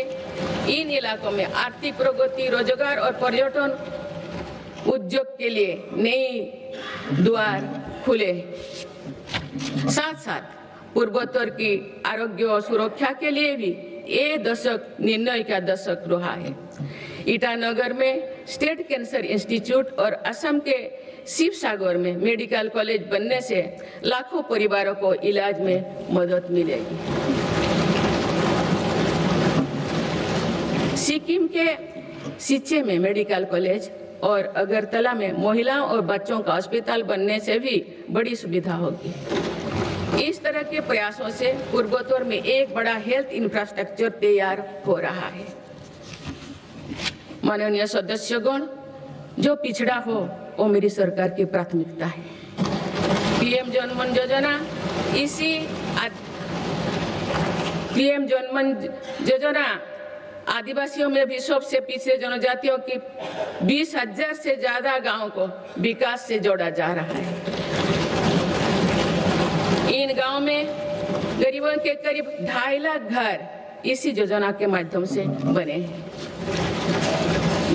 इन इलाकों में आर्थिक प्रगति, रोजगार और पर्यटन उद्योग के लिए नई द्वार खुले। साथ साथ पूर्वोत्तर की आरोग्य और सुरक्षा के लिए भी ये दशक निर्णय का दशक रहा है। ईटानगर में स्टेट कैंसर इंस्टीट्यूट और असम के शिवसागर में मेडिकल कॉलेज बनने से लाखों परिवारों को इलाज में मदद मिलेगी। सिक्किम के सिच्चे में मेडिकल कॉलेज और अगरतला में महिलाओं और बच्चों का अस्पताल बनने से भी बड़ी सुविधा होगी। इस तरह के प्रयासों से पूर्वोत्तर में एक बड़ा हेल्थ इंफ्रास्ट्रक्चर तैयार हो रहा है। माननीय सदस्यगण, जो पिछड़ा हो वो मेरी सरकार की प्राथमिकता है। पीएम जनमन योजना पीएम जनमन योजना आदिवासियों में भी सबसे पिछड़े जनजातियों की 20,000 से ज्यादा गांवों को विकास से जोड़ा जा रहा है। इन गांवों में गरीबों के करीब 2.5 लाख घर इसी योजना के माध्यम से बने हैं।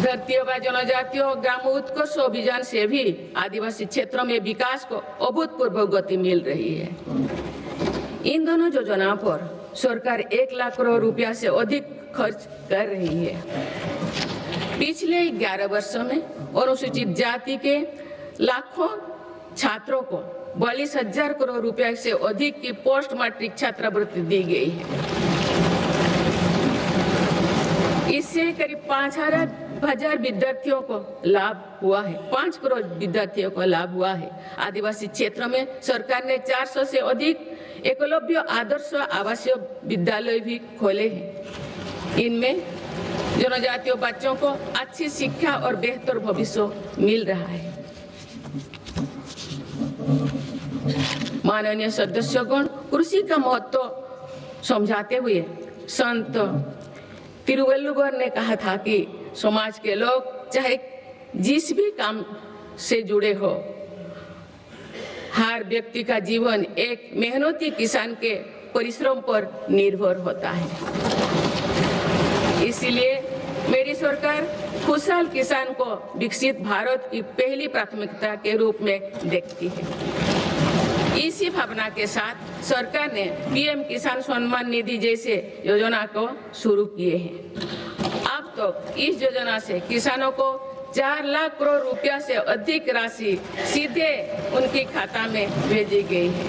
धरती आबा जनजातियों ग्राम उत्कर्ष अभियान से भी आदिवासी क्षेत्रों में विकास को अभूतपूर्व गति मिल रही है। इन दोनों योजनाओं पर सरकार 1 लाख करोड़ रुपया से अधिक खर्च कर रही है। पिछले 11 वर्षों में अनुसूचित जाति के लाखों छात्रों को 42,000 करोड़ रुपया से अधिक की पोस्ट मैट्रिक छात्रवृत्ति दी गई है। इससे करीब 5,000 विद्यार्थियों को लाभ हुआ है। 5 करोड़ विद्यार्थियों को लाभ हुआ है। आदिवासी क्षेत्रों में सरकार ने 400 से अधिक एकलव्य आदर्श आवासीय विद्यालय भी खोले हैं। इनमें जनजातीय बच्चों को अच्छी शिक्षा और बेहतर भविष्य मिल रहा है। माननीय सदस्यगण, कृषि का महत्व समझाते हुए संत तिरुवल्लुवर ने कहा था कि समाज के लोग चाहे जिस भी काम से जुड़े हो, हर व्यक्ति का जीवन एक मेहनती किसान के परिश्रम पर निर्भर होता है। इसलिए मेरी सरकार खुशहाल किसान को विकसित भारत की पहली प्राथमिकता के रूप में देखती है। इसी भावना के साथ सरकार ने पीएम किसान सम्मान निधि जैसे योजना को शुरू किए हैं। अब तो इस योजना से किसानों को 4 लाख करोड़ रुपया से अधिक राशि सीधे उनके खाता में भेजी गई है।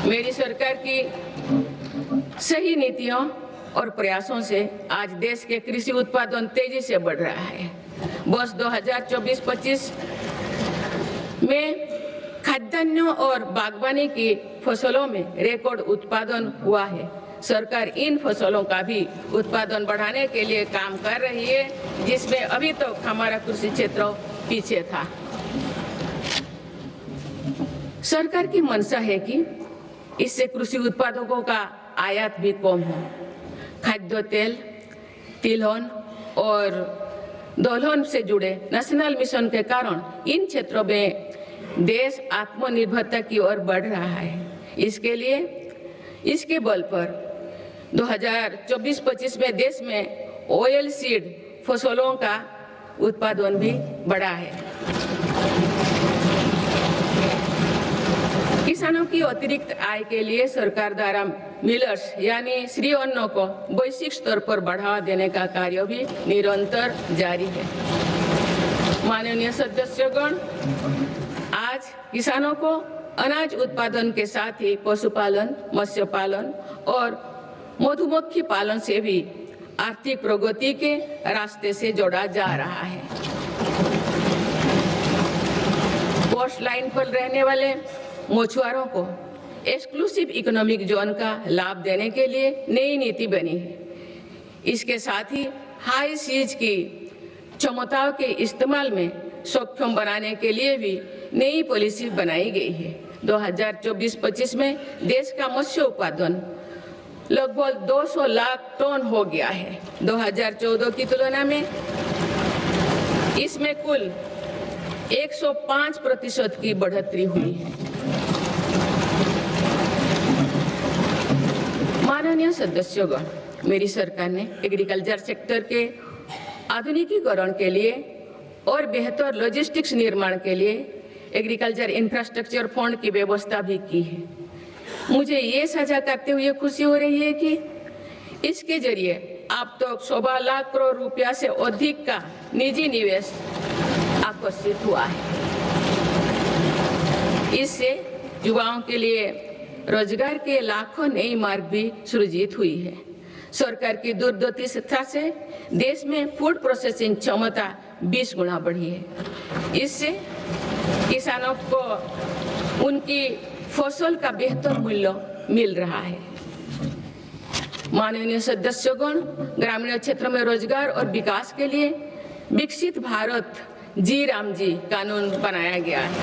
मेरी सरकार की सही नीतियों और प्रयासों से आज देश के कृषि उत्पादन तेजी से बढ़ रहा है। वर्ष 2024-25 में खाद्यान्नों और बागवानी की फसलों में रिकॉर्ड उत्पादन हुआ है। सरकार इन फसलों का भी उत्पादन बढ़ाने के लिए काम कर रही है, जिसमें अभी तक हमारा कृषि क्षेत्र पीछे था। सरकार की मंशा है कि इससे कृषि उत्पादकों का आयात भी कम हो। खाद्य तेल, तिलहन और दलहन से जुड़े नेशनल मिशन के कारण इन क्षेत्रों में देश आत्मनिर्भरता की ओर बढ़ रहा है। इसके बल पर 2024-25 में देश में ऑयल सीड फसलों का उत्पादन भी बढ़ा है। किसानों की अतिरिक्त आय के लिए सरकार द्वारा मिलर्स यानी श्री अन्न को वैश्विक स्तर पर बढ़ावा देने का कार्य भी निरंतर जारी है। माननीय सदस्यगण, आज किसानों को अनाज उत्पादन के साथ ही पशुपालन, मत्स्य पालन और मधुमक्खी पालन से भी आर्थिक प्रगति के रास्ते से जोड़ा जा रहा है। कोस्ट लाइन पर रहने वाले मछुआरों को एक्सक्लूसिव इकोनॉमिक जोन का लाभ देने के लिए नई नीति बनी है। इसके साथ ही हाई सीज की क्षमताओं के इस्तेमाल में सक्षम बनाने के लिए भी नई पॉलिसी बनाई गई है। 2024-25 में देश का मत्स्य उत्पादन लगभग 200 लाख टन हो गया है। 2014 की तुलना में इसमें कुल 105% की बढ़ोतरी हुई है। माननीय सदस्यगण, मेरी सरकार ने एग्रीकल्चर सेक्टर के आधुनिकीकरण के लिए और बेहतर लॉजिस्टिक्स निर्माण के लिए एग्रीकल्चर इंफ्रास्ट्रक्चर फंड की व्यवस्था भी की है। मुझे ये साझा करते हुए खुशी हो रही है कि इसके जरिए अब तक 1.25 लाख करोड़ रुपया से अधिक का निजी निवेश आकर्षित हुआ है। इससे युवाओं के लिए रोजगार के लाखों नए मार्ग भी सृजित हुई है। सरकार की दूरदर्शिता से देश में फूड प्रोसेसिंग क्षमता 20 गुना बढ़ी है। इससे किसानों को उनकी फसल का बेहतर मूल्य मिल रहा है। माननीय सदस्यगण, ग्रामीण क्षेत्र में रोजगार और विकास के लिए विकसित भारत जी राम जी कानून बनाया गया है।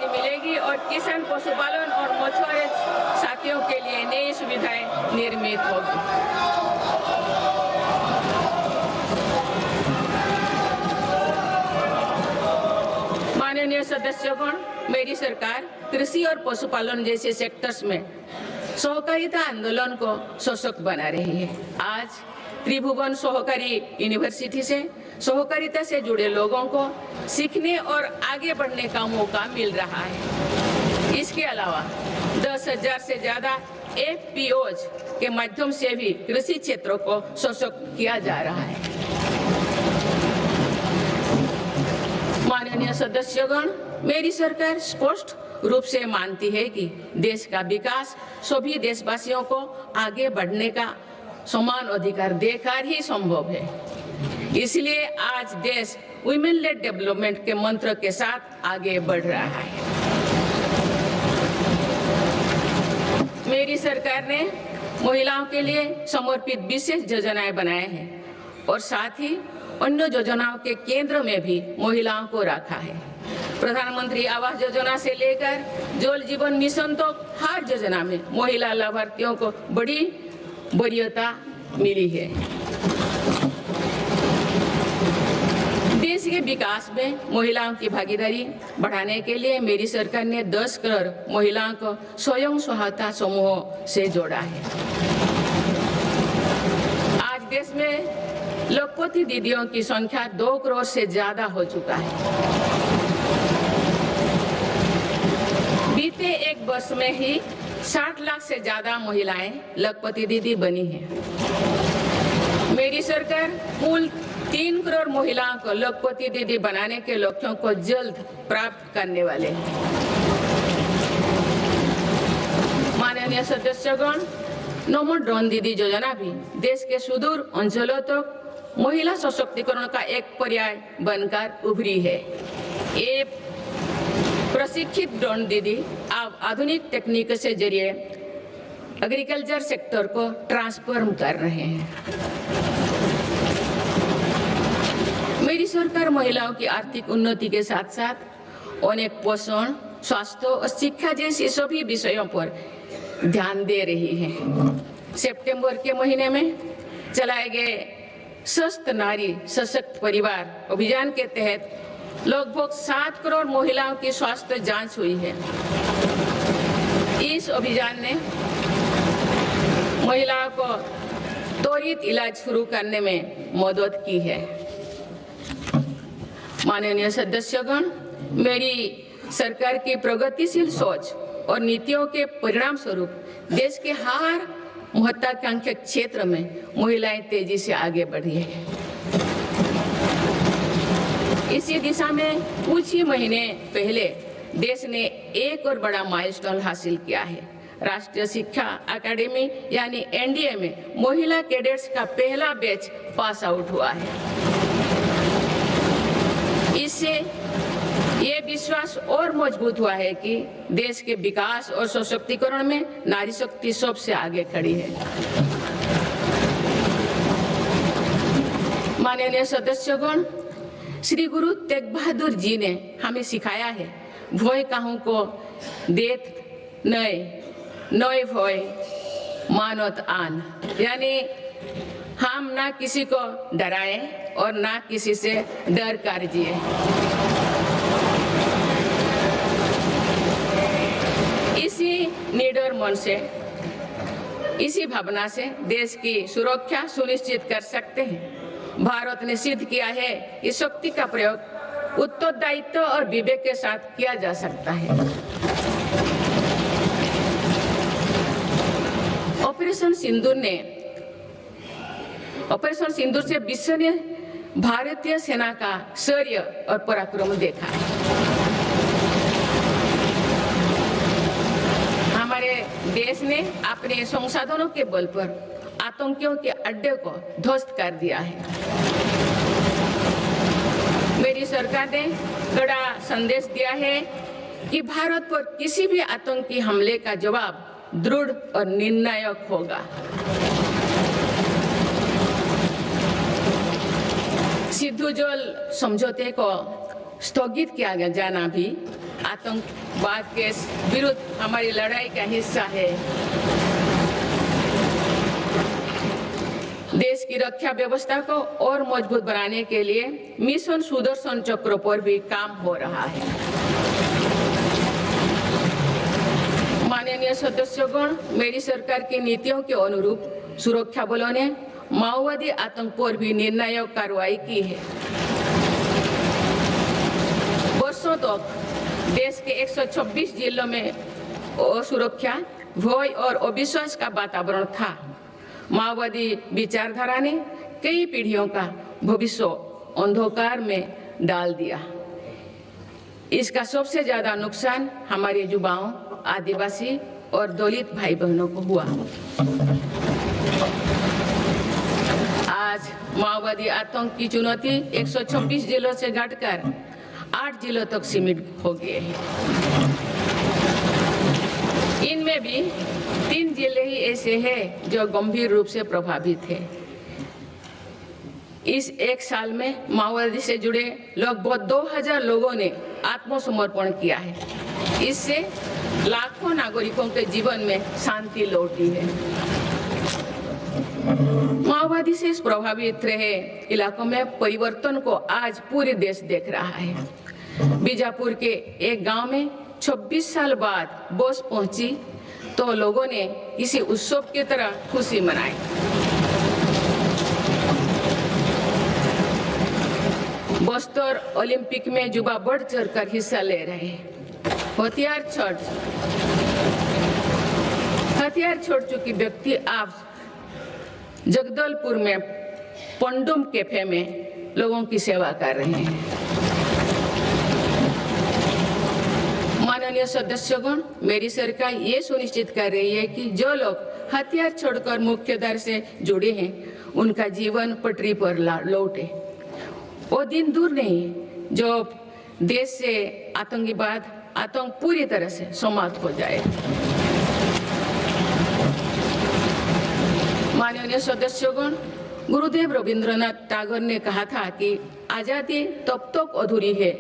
मिलेगी और किसान, पशुपालन और मछुआरे साथियों के लिए नई सुविधाएं निर्मित होगी। माननीय सदस्यगण, मेरी सरकार कृषि और पशुपालन जैसे सेक्टर्स में सहकारिता आंदोलन को सशक्त बना रही है। आज त्रिभुवन सहकारी यूनिवर्सिटी से सहकारिता से जुड़े लोगों को सीखने और आगे बढ़ने का मौका मिल रहा है। इसके अलावा 10,000 से ज्यादा FPOs के माध्यम से भी कृषि क्षेत्रों को सशक्त किया जा रहा है। माननीय सदस्यगण, मेरी सरकार स्पष्ट रूप से मानती है कि देश का विकास सभी देशवासियों को आगे बढ़ने का समान अधिकार देकर ही संभव है। इसलिए आज देश वुमेन लेड डेवलपमेंट के मंत्र के साथ आगे बढ़ रहा है। मेरी सरकार ने महिलाओं के लिए समर्पित विशेष योजनाएं बनाए हैं और साथ ही अन्य योजनाओं के केंद्र में भी महिलाओं को रखा है। प्रधानमंत्री आवास योजना से लेकर जल जीवन मिशन तक हर योजना में महिला लाभार्थियों को बड़ी वरीयता मिली है। देश के विकास में महिलाओं की भागीदारी बढ़ाने के लिए मेरी सरकार ने 10 करोड़ महिलाओं को स्वयं सहायता समूह से जोड़ा है। आज देश में लखपति दीदियों की संख्या 2 करोड़ से ज्यादा हो चुका है। बीते एक वर्ष में ही 60 लाख से ज्यादा महिलाएं लखपति दीदी बनी हैं। मेरी सरकार कुल 3 करोड़ महिलाओं को लखपति दीदी बनाने के लक्ष्यों को जल्द प्राप्त करने वाले हैं। माननीय सदस्यगण, नमो ड्रोन दीदी योजना भी देश के सुदूर अंचलों तक महिला सशक्तिकरण का एक पर्याय बनकर उभरी है। ये प्रशिक्षित ड्रोन दीदी अब आधुनिक तकनीक से जरिए एग्रीकल्चर सेक्टर को ट्रांसफॉर्म कर रहे हैं। मेरी सरकार महिलाओं की आर्थिक उन्नति के साथ साथ अनेक पोषण, स्वास्थ्य और शिक्षा जैसी सभी विषयों पर ध्यान दे रही है। सितंबर के महीने में चलाए गए स्वस्थ नारी सशक्त परिवार अभियान के तहत लगभग 7 करोड़ महिलाओं की स्वास्थ्य जांच हुई है। इस अभियान ने महिलाओं को त्वरित इलाज शुरू करने में मदद की है। माननीय सदस्यगण, मेरी सरकार की प्रगतिशील सोच और नीतियों के परिणाम स्वरूप देश के हर महत्वाकांक्षी क्षेत्र में महिलाएं तेजी से आगे बढ़ी है। इसी दिशा में कुछ ही महीने पहले देश ने एक और बड़ा माइलस्टोन हासिल किया है। राष्ट्रीय शिक्षा अकादमी यानी NDA में महिला कैडेट्स का पहला बैच पास आउट हुआ है। इससे ये विश्वास और मजबूत हुआ है कि देश के विकास और सशक्तिकरण में नारी शक्ति सबसे आगे खड़ी है। माननीय सदस्यगण, श्री गुरु तेग बहादुर जी ने हमें सिखाया है, भय काहू को देत नय भय मानत आन, यानी हम ना किसी को डराएं और ना किसी से डर कर जिए। इसी निडर मन से, इसी भावना से देश की सुरक्षा सुनिश्चित कर सकते हैं। भारत ने सिद्ध किया है कि शक्ति का प्रयोग उत्तरदायित्व और विवेक के साथ किया जा सकता है। ऑपरेशन सिंदूर से विश्व ने भारतीय सेना का शौर्य और पराक्रम देखा। हमारे देश ने अपने संसाधनों के बल पर आतंकियों के अड्डे को ध्वस्त कर दिया है। मेरी सरकार ने कड़ा संदेश दिया है कि भारत पर किसी भी आतंकी हमले का जवाब दृढ़ और निर्णायक होगा। सिद्धू जोल समझौते को स्थगित किया जाना भी आतंकवाद के विरुद्ध हमारी लड़ाई का हिस्सा है। देश की रक्षा व्यवस्था को और मजबूत बनाने के लिए मिशन सुदर्शन चक्र पर भी काम हो रहा है। माननीय सदस्यगण, मेरी सरकार की नीतियों के अनुरूप सुरक्षा बलों ने माओवादी आतंक पर भी निर्णायक कार्रवाई की है। वर्षों तक देश के 126 जिलों में असुरक्षा, भय और अविश्वास का वातावरण था। माओवादी विचारधारा ने कई पीढ़ियों का भविष्य अंधकार में डाल दिया। इसका सबसे ज्यादा नुकसान हमारे युवाओं, आदिवासी और दलित भाई बहनों को हुआ। आज माओवादी आतंक की चुनौती 126 जिलों से घटकर 8 जिलों तक सीमित हो गए हैं। इनमें भी 3 जिले ही ऐसे हैं जो गंभीर रूप से प्रभावित हैं। इस एक साल में माओवादी से जुड़े लगभग 2000 लोगों ने आत्मसमर्पण किया है। इससे लाखों नागरिकों के जीवन में शांति लौटी है। माओवादी से प्रभावित रहे इलाकों में परिवर्तन को आज पूरे देश देख रहा है। बीजापुर के एक गांव में 26 साल बाद बस पहुंची तो लोगों ने किसी उत्सव की तरह खुशी मनाई। बस्तर ओलंपिक में युवा बढ़ चढ़कर हिस्सा ले रहे हैं। हथियार छोड़ चुकी व्यक्ति आप जगदलपुर में पंडुम कैफे में लोगों की सेवा कर रहे हैं। माननीय सदस्यगण, मेरी सरकार ये सुनिश्चित कर रही है कि जो लोग हथियार छोड़कर मुख्य धारा से जुड़े हैं उनका जीवन पटरी पर लौटे। वो दिन दूर नहीं जो देश से आतंक पूरी तरह से समाप्त हो जाए। माननीय सदस्यगण, गुरुदेव रविंद्रनाथ टैगोर ने कहा था कि आजादी तब तक अधूरी है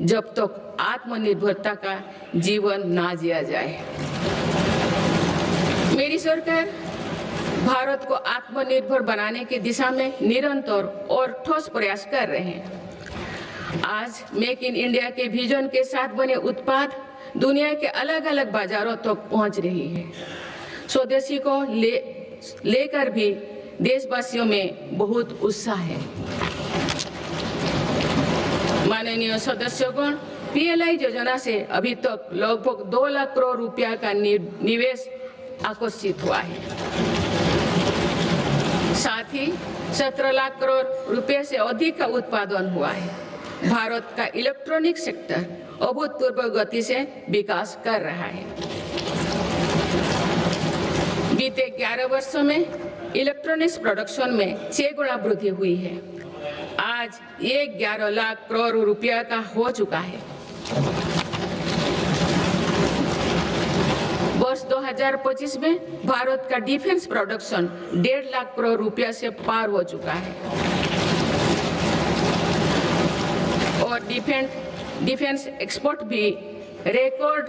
जब तक आत्मनिर्भरता का जीवन ना जिया जाए। मेरी सरकार भारत को आत्मनिर्भर बनाने की दिशा में निरंतर और ठोस प्रयास कर रहे हैं। आज मेक इन इंडिया के विजन के साथ बने उत्पाद दुनिया के अलग अलग बाजारों तक पहुंच रही है। स्वदेशी को लेकर भी देशवासियों में बहुत उत्साह है। माननीय सदस्यगण, पीएलआई योजना से अभी तक लगभग 2 लाख करोड़ रुपया का निवेश आकर्षित हुआ है। साथ ही 17 लाख करोड़ रुपए से अधिक का उत्पादन हुआ है। भारत का इलेक्ट्रॉनिक सेक्टर अभूतपूर्व गति से विकास कर रहा है। बीते 11 वर्षों में इलेक्ट्रॉनिक्स प्रोडक्शन में 6 गुना वृद्धि हुई है। आज ये 11 लाख करोड़ रुपया का हो चुका है। वर्ष 2025 में भारत का डिफेंस प्रोडक्शन 1.5 लाख करोड़ रुपया से पार हो चुका है। डिफेंस एक्सपोर्ट भी रिकॉर्ड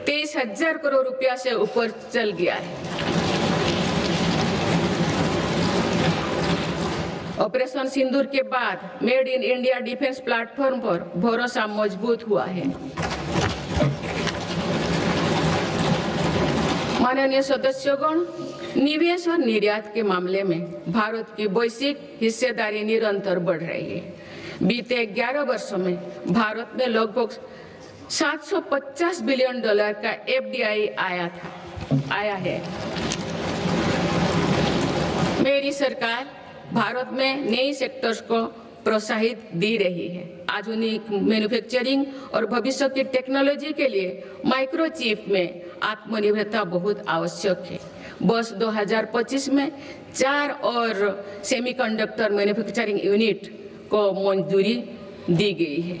23,000 करोड़ रुपया से ऊपर चल गया है। ऑपरेशन सिंदूर के बाद made in India defence platform पर भरोसा मजबूत हुआ है। माननीय सदस्यगण, निवेश और निर्यात के मामले में भारत की वैश्विक हिस्सेदारी निरंतर बढ़ रही है। बीते 11 वर्षों में भारत में लगभग $750 बिलियन का FDI आया है। मेरी सरकार भारत में नई सेक्टर्स को प्रोत्साहित दे रही है। आधुनिक मैन्युफैक्चरिंग और भविष्य की टेक्नोलॉजी के लिए माइक्रोचिप में आत्मनिर्भरता बहुत आवश्यक है। वर्ष 2025 में 4 और सेमीकंडक्टर मैन्युफैक्चरिंग यूनिट को मंजूरी दी गई है।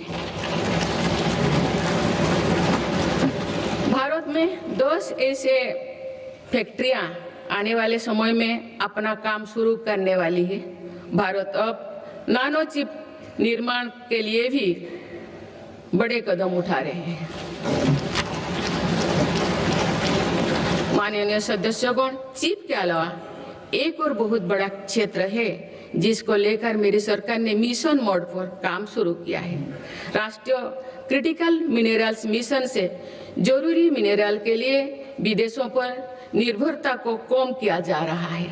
भारत में 10 ऐसे फैक्ट्रियां आने वाले समय में अपना काम शुरू करने वाली है। भारत अब नानो चिप निर्माण के लिए भी बड़े कदम उठा रहे हैं। माननीय सदस्यगण, चिप के अलावा एक और बहुत बड़ा क्षेत्र है जिसको लेकर मेरी सरकार ने मिशन मोड पर काम शुरू किया है। राष्ट्रीय क्रिटिकल मिनरल्स मिशन से जरूरी मिनरल के लिए विदेशों पर निर्भरता को कम किया जा रहा है।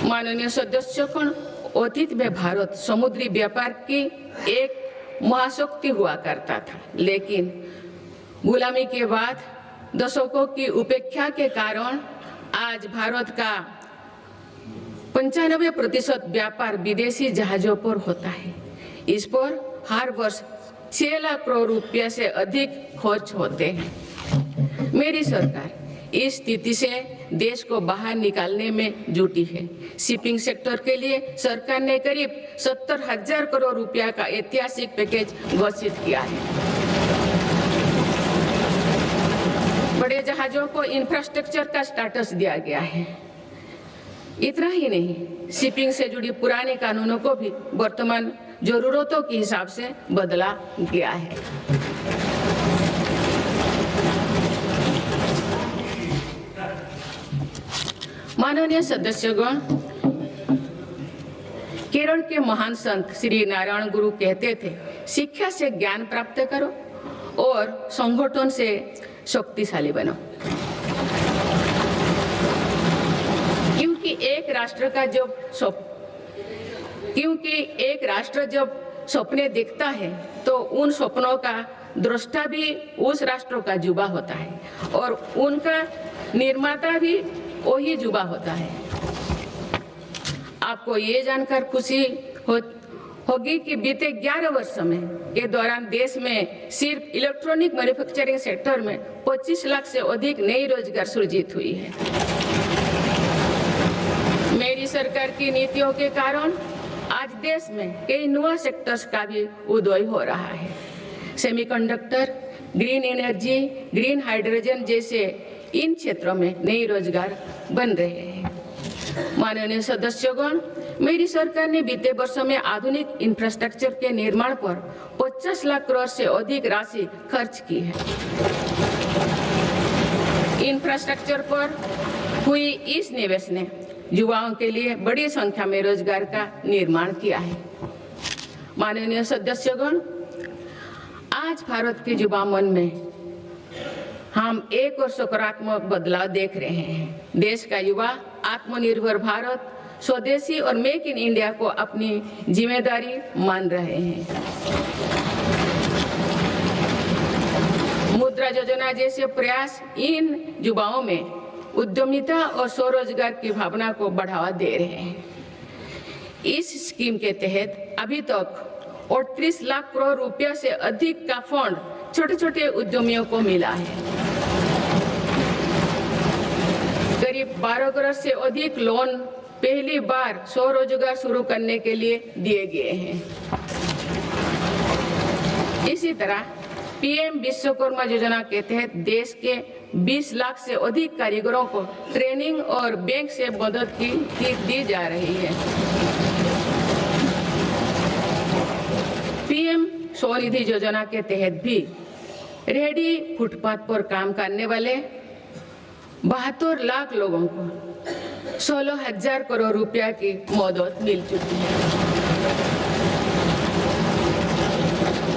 माननीय सदस्यगण, अतीत में भारत समुद्री व्यापार की एक महाशक्ति हुआ करता था, लेकिन गुलामी के बाद दशकों की उपेक्षा के कारण आज भारत का 95% व्यापार विदेशी जहाजों पर होता है। इस पर हर वर्ष 6 लाख करोड़ रुपया से अधिक खर्च होते हैं। मेरी सरकार इस स्थिति से देश को बाहर निकालने में जुटी है। शिपिंग सेक्टर के लिए सरकार ने करीब 70,000 करोड़ रुपया का ऐतिहासिक पैकेज घोषित किया है। बड़े जहाजों को इंफ्रास्ट्रक्चर का स्टेटस दिया गया है। इतना ही नहीं, शिपिंग से जुड़ी पुराने कानूनों को भी वर्तमान जरूरतों के हिसाब से बदला गया है। माननीय सदस्यगण, केरल के महान संत श्री नारायण गुरु कहते थे, शिक्षा से ज्ञान प्राप्त करो और संगठन से शक्तिशाली बनो। क्योंकि एक राष्ट्र जब सपने देखता है तो उन सपनों का दृष्टा भी उस राष्ट्र का युवा होता है और उनका निर्माता भी वही युवा होता है। आपको ये जानकर खुशी होगी कि बीते 11 वर्षों में के दौरान देश में सिर्फ इलेक्ट्रॉनिक मैन्युफैक्चरिंग सेक्टर में 25 लाख से अधिक नई रोजगार सृजित हुई है। मेरी सरकार की नीतियों के कारण आज देश में कई नए सेक्टर्स का भी उदय हो रहा है। Semiconductor, green energy, green hydrogen जैसे इन क्षेत्रों में नए रोजगार बन रहे हैं। माननीय सदस्यगण, मेरी सरकार ने बीते वर्षों में आधुनिक इंफ्रास्ट्रक्चर के निर्माण पर 50 लाख करोड़ से अधिक राशि खर्च की है। इंफ्रास्ट्रक्चर पर हुई इस निवेश ने युवाओं के लिए बड़ी संख्या में रोजगार का निर्माण किया है। माननीय सदस्यगण, आज भारत के युवा मन में हम एक और सकारात्मक बदलाव देख रहे हैं। देश का युवा आत्मनिर्भर भारत, स्वदेशी और मेक इन इंडिया को अपनी जिम्मेदारी मान रहे हैं। मुद्रा योजना जैसे प्रयास इन युवाओं में उद्यमिता और स्वरोजगार की भावना को बढ़ावा दे रहे हैं। इस स्कीम के तहत अभी तक 38 लाख करोड़ रुपया से अधिक का फंड छोटे छोटे उद्यमियों को मिला है। करीब 12 करोड़ से अधिक लोन पहली बार स्वरोजगार शुरू करने के लिए दिए गए हैं। इसी तरह पीएम विश्वकर्मा योजना के तहत देश के 20 लाख से अधिक कारीगरों को ट्रेनिंग और बैंक से मदद दी जा रही है। पीएम स्वनिधि योजना के तहत भी रेहड़ी फुटपाथ पर काम करने वाले 72 लाख लोगों को 16,000 करोड़ रुपया की मदद मिल चुकी है।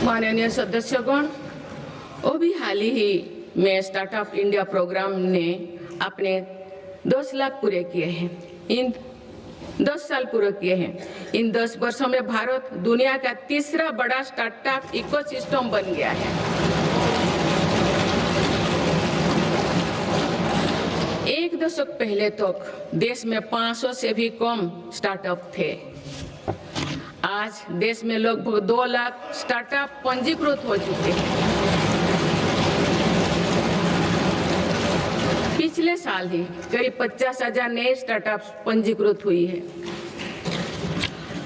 माननीय सदस्यगण, अभी हाल ही में स्टार्टअप इंडिया प्रोग्राम ने अपने 10 लाख पूरे किए हैं। इन 10 साल पूरे किए हैं। इन 10 वर्षों में भारत दुनिया का तीसरा बड़ा स्टार्टअप इकोसिस्टम बन गया है। एक दशक पहले तक देश में 500 से भी कम स्टार्टअप थे। आज देश में लगभग 2 लाख स्टार्टअप पंजीकृत हो चुके हैं। पिछले साल ही करीब 50,000 नए स्टार्टअप्स पंजीकृत हुई है।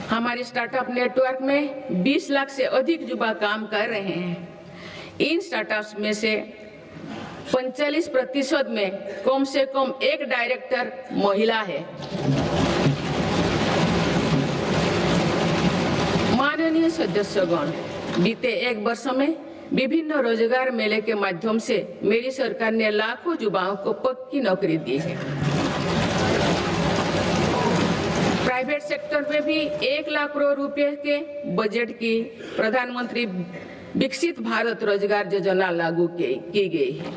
हमारे स्टार्टअप नेटवर्क में 20 लाख से अधिक युवा काम कर रहे हैं। इन स्टार्टअप्स में से 45% में कम से कम एक डायरेक्टर महिला है। माननीय सदस्यगण, बीते 1 वर्ष में विभिन्न रोजगार मेले के माध्यम से मेरी सरकार ने लाखों युवाओं को पक्की नौकरी दी है। प्राइवेट सेक्टर में भी 1 लाख करोड़ रुपए के बजट की प्रधानमंत्री विकसित भारत रोजगार योजना लागू की गई है।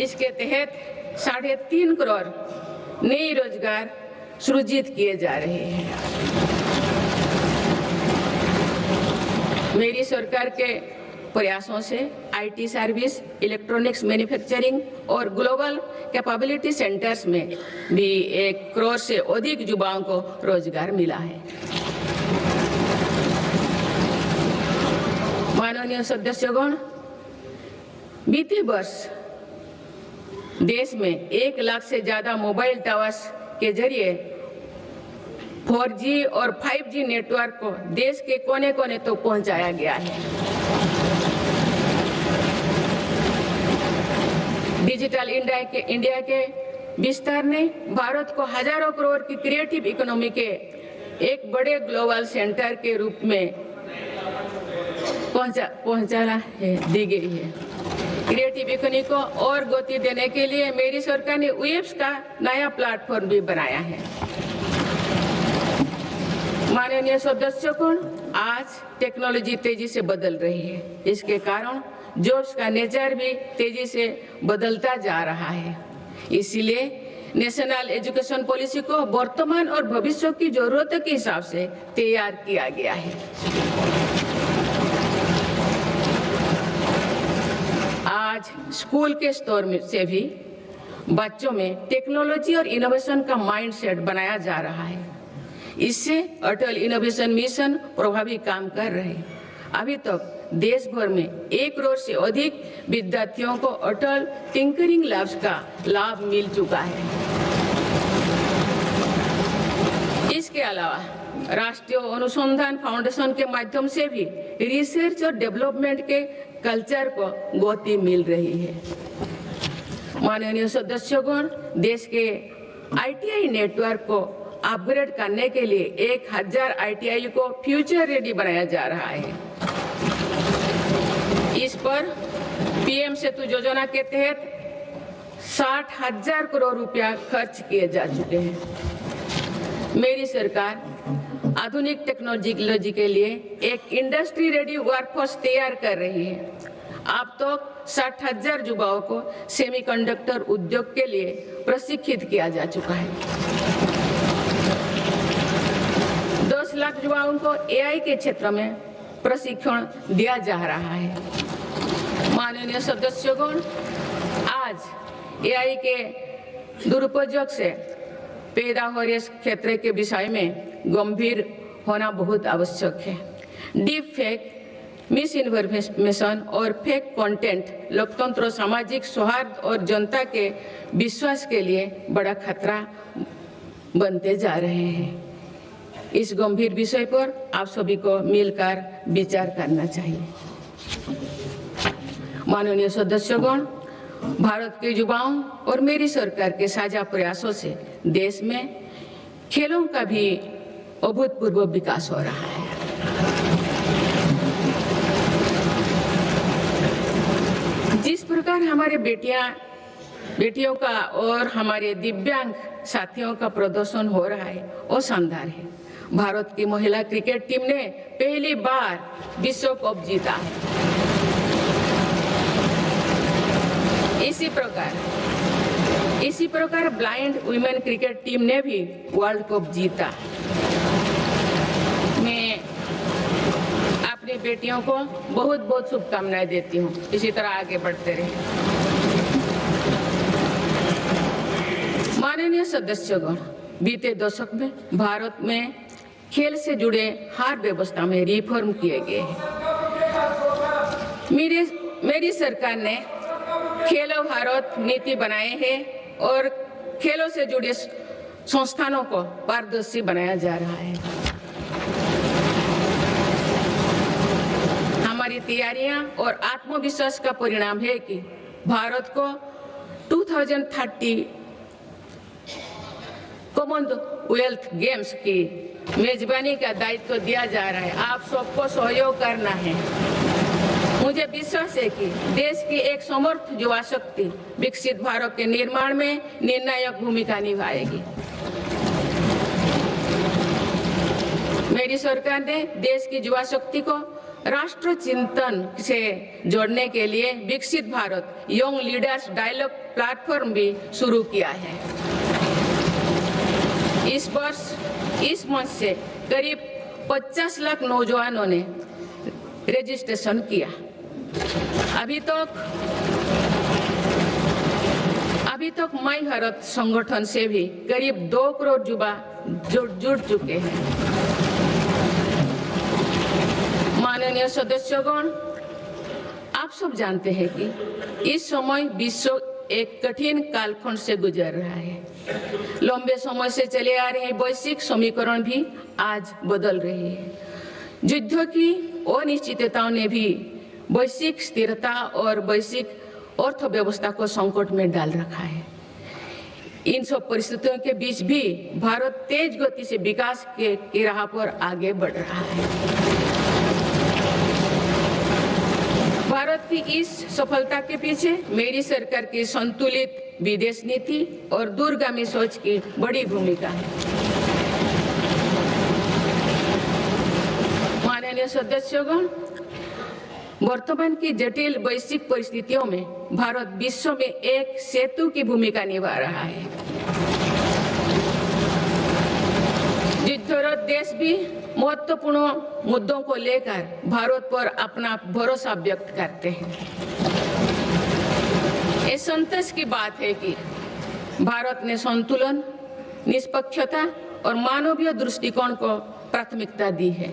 इसके तहत 3.5 करोड़ नए रोजगार सृजित किए जा रहे हैं। मेरी सरकार के प्रयासों से आईटी सर्विस, इलेक्ट्रॉनिक्स मैन्युफैक्चरिंग और ग्लोबल कैपेबिलिटी सेंटर्स में भी 1 करोड़ से अधिक युवाओं को रोजगार मिला है। माननीय सदस्यगण, बीते वर्ष देश में 1 लाख से ज्यादा मोबाइल टावर्स के जरिए 4G और 5G नेटवर्क को देश के कोने-कोने तक पहुंचाया गया है। डिजिटल इंडिया के विस्तार ने भारत को हजारों करोड़ की क्रिएटिव इकोनॉमी के एक बड़े ग्लोबल सेंटर के रूप में पहुंचाना दी गई है। क्रिएटिव इकोनॉमी को और गति देने के लिए मेरी सरकार ने वेब्स का नया प्लेटफॉर्म भी बनाया है। माननीय सदस्यगण, आज टेक्नोलॉजी तेजी से बदल रही है। इसके कारण जॉब्स का नेचर भी तेजी से बदलता जा रहा है। इसीलिए नेशनल एजुकेशन पॉलिसी को वर्तमान और भविष्य की जरूरतों के हिसाब से तैयार किया गया है। आज स्कूल के स्तर में से भी बच्चों में टेक्नोलॉजी और इनोवेशन का माइंडसेट बनाया जा रहा है। इससे अटल इनोवेशन मिशन प्रभावी काम कर रहे हैं। अभी तक देश भर में 1 करोड़ से अधिक विद्यार्थियों को अटल टिंकरिंग लैब्स का लाभ मिल चुका है। इसके अलावा राष्ट्रीय अनुसंधान फाउंडेशन के माध्यम से भी रिसर्च और डेवलपमेंट के कल्चर को गति मिल रही है। माननीय सदस्यगण, देश के आईटीआई नेटवर्क को अपग्रेड करने के लिए 1000 आईटीआई को फ्यूचर रेडी बनाया जा रहा है। इस पर पीएम सेतु योजना के तहत 60,000 करोड़ रुपया खर्च किए जा चुके हैं। मेरी सरकार आधुनिक टेक्नोलॉजी के लिए एक इंडस्ट्री रेडी वर्कफोर्स तैयार कर रही है। अब तो 60,000 युवाओं को सेमीकंडक्टर उद्योग के लिए प्रशिक्षित किया जा चुका है। 10 लाख युवाओं को एआई के क्षेत्र में प्रशिक्षण दिया जा रहा है। माननीय सदस्यगण, आज एआई के दुरुपयोग से पैदा हो रहे क्षेत्र के विषय में गंभीर होना बहुत आवश्यक है। डीप फेक, मिस इन्फॉर्मेशन और फेक कंटेंट लोकतंत्र, सामाजिक सौहार्द और जनता के विश्वास के लिए बड़ा खतरा बनते जा रहे हैं। इस गंभीर विषय पर आप सभी को मिलकर विचार करना चाहिए। माननीय सदस्यगण, भारत के युवाओं और मेरी सरकार के साझा प्रयासों से देश में खेलों का भी अभूतपूर्व विकास हो रहा है। जिस प्रकार हमारे बेटियों का और हमारे दिव्यांग साथियों का प्रदर्शन हो रहा है वो शानदार है। भारत की महिला क्रिकेट टीम ने पहली बार विश्व कप जीता है। इसी प्रकार ब्लाइंड वुमेन क्रिकेट टीम ने भी वर्ल्ड कप जीता। मैं अपनी बेटियों को बहुत बहुत शुभकामनाएं देती हूँ। इसी तरह आगे बढ़ते रहे। माननीय सदस्यगण, बीते दशक में भारत में खेल से जुड़े हर व्यवस्था में रिफॉर्म किए गए हैं। मेरी सरकार ने खेलो भारत नीति बनाए हैं और खेलों से जुड़े संस्थानों को पारदर्शी बनाया जा रहा है। हमारी तैयारियां और आत्मविश्वास का परिणाम है कि भारत को 2030 कॉमनवेल्थ गेम्स की मेजबानी का दायित्व दिया जा रहा है। आप सबको सहयोग करना है। मुझे विश्वास है कि देश की एक समर्थ युवा शक्ति विकसित भारत के निर्माण में निर्णायक भूमिका निभाएगी। मेरी सरकार ने देश की युवा शक्ति को राष्ट्र चिंतन से जोड़ने के लिए विकसित Bharat young leaders dialogue platform भी शुरू किया है। इस वर्ष इस मंच से करीब 50 लाख नौजवानों ने रजिस्ट्रेशन किया। अभी तक माई भारत संगठन से भी करीब 2 करोड़ युवा जुड़ चुके हैं। माननीय सदस्यगण, आप सब जानते हैं कि इस समय विश्व एक कठिन कालखंड से गुजर रहा है। लंबे समय से चले आ रहे वैश्विक समीकरण भी आज बदल रहे हैं। युद्ध की अनिश्चितताओं ने भी वैश्विक स्थिरता और वैश्विक अर्थव्यवस्था को संकट में डाल रखा है। इन सब परिस्थितियों के बीच भी भारत तेज गति से विकास की राह पर आगे बढ़ रहा है। भारत की इस सफलता के पीछे मेरी सरकार की संतुलित विदेश नीति और दूरगामी सोच की बड़ी भूमिका है। माननीय सदस्यगण, वर्तमान की जटिल वैश्विक परिस्थितियों में भारत विश्व में एक सेतु की भूमिका निभा रहा है। युद्धरत देश भी महत्वपूर्ण मुद्दों को लेकर भारत पर अपना भरोसा व्यक्त करते हैं। ये संतोष की बात है कि भारत ने संतुलन, निष्पक्षता और मानवीय दृष्टिकोण को प्राथमिकता दी है।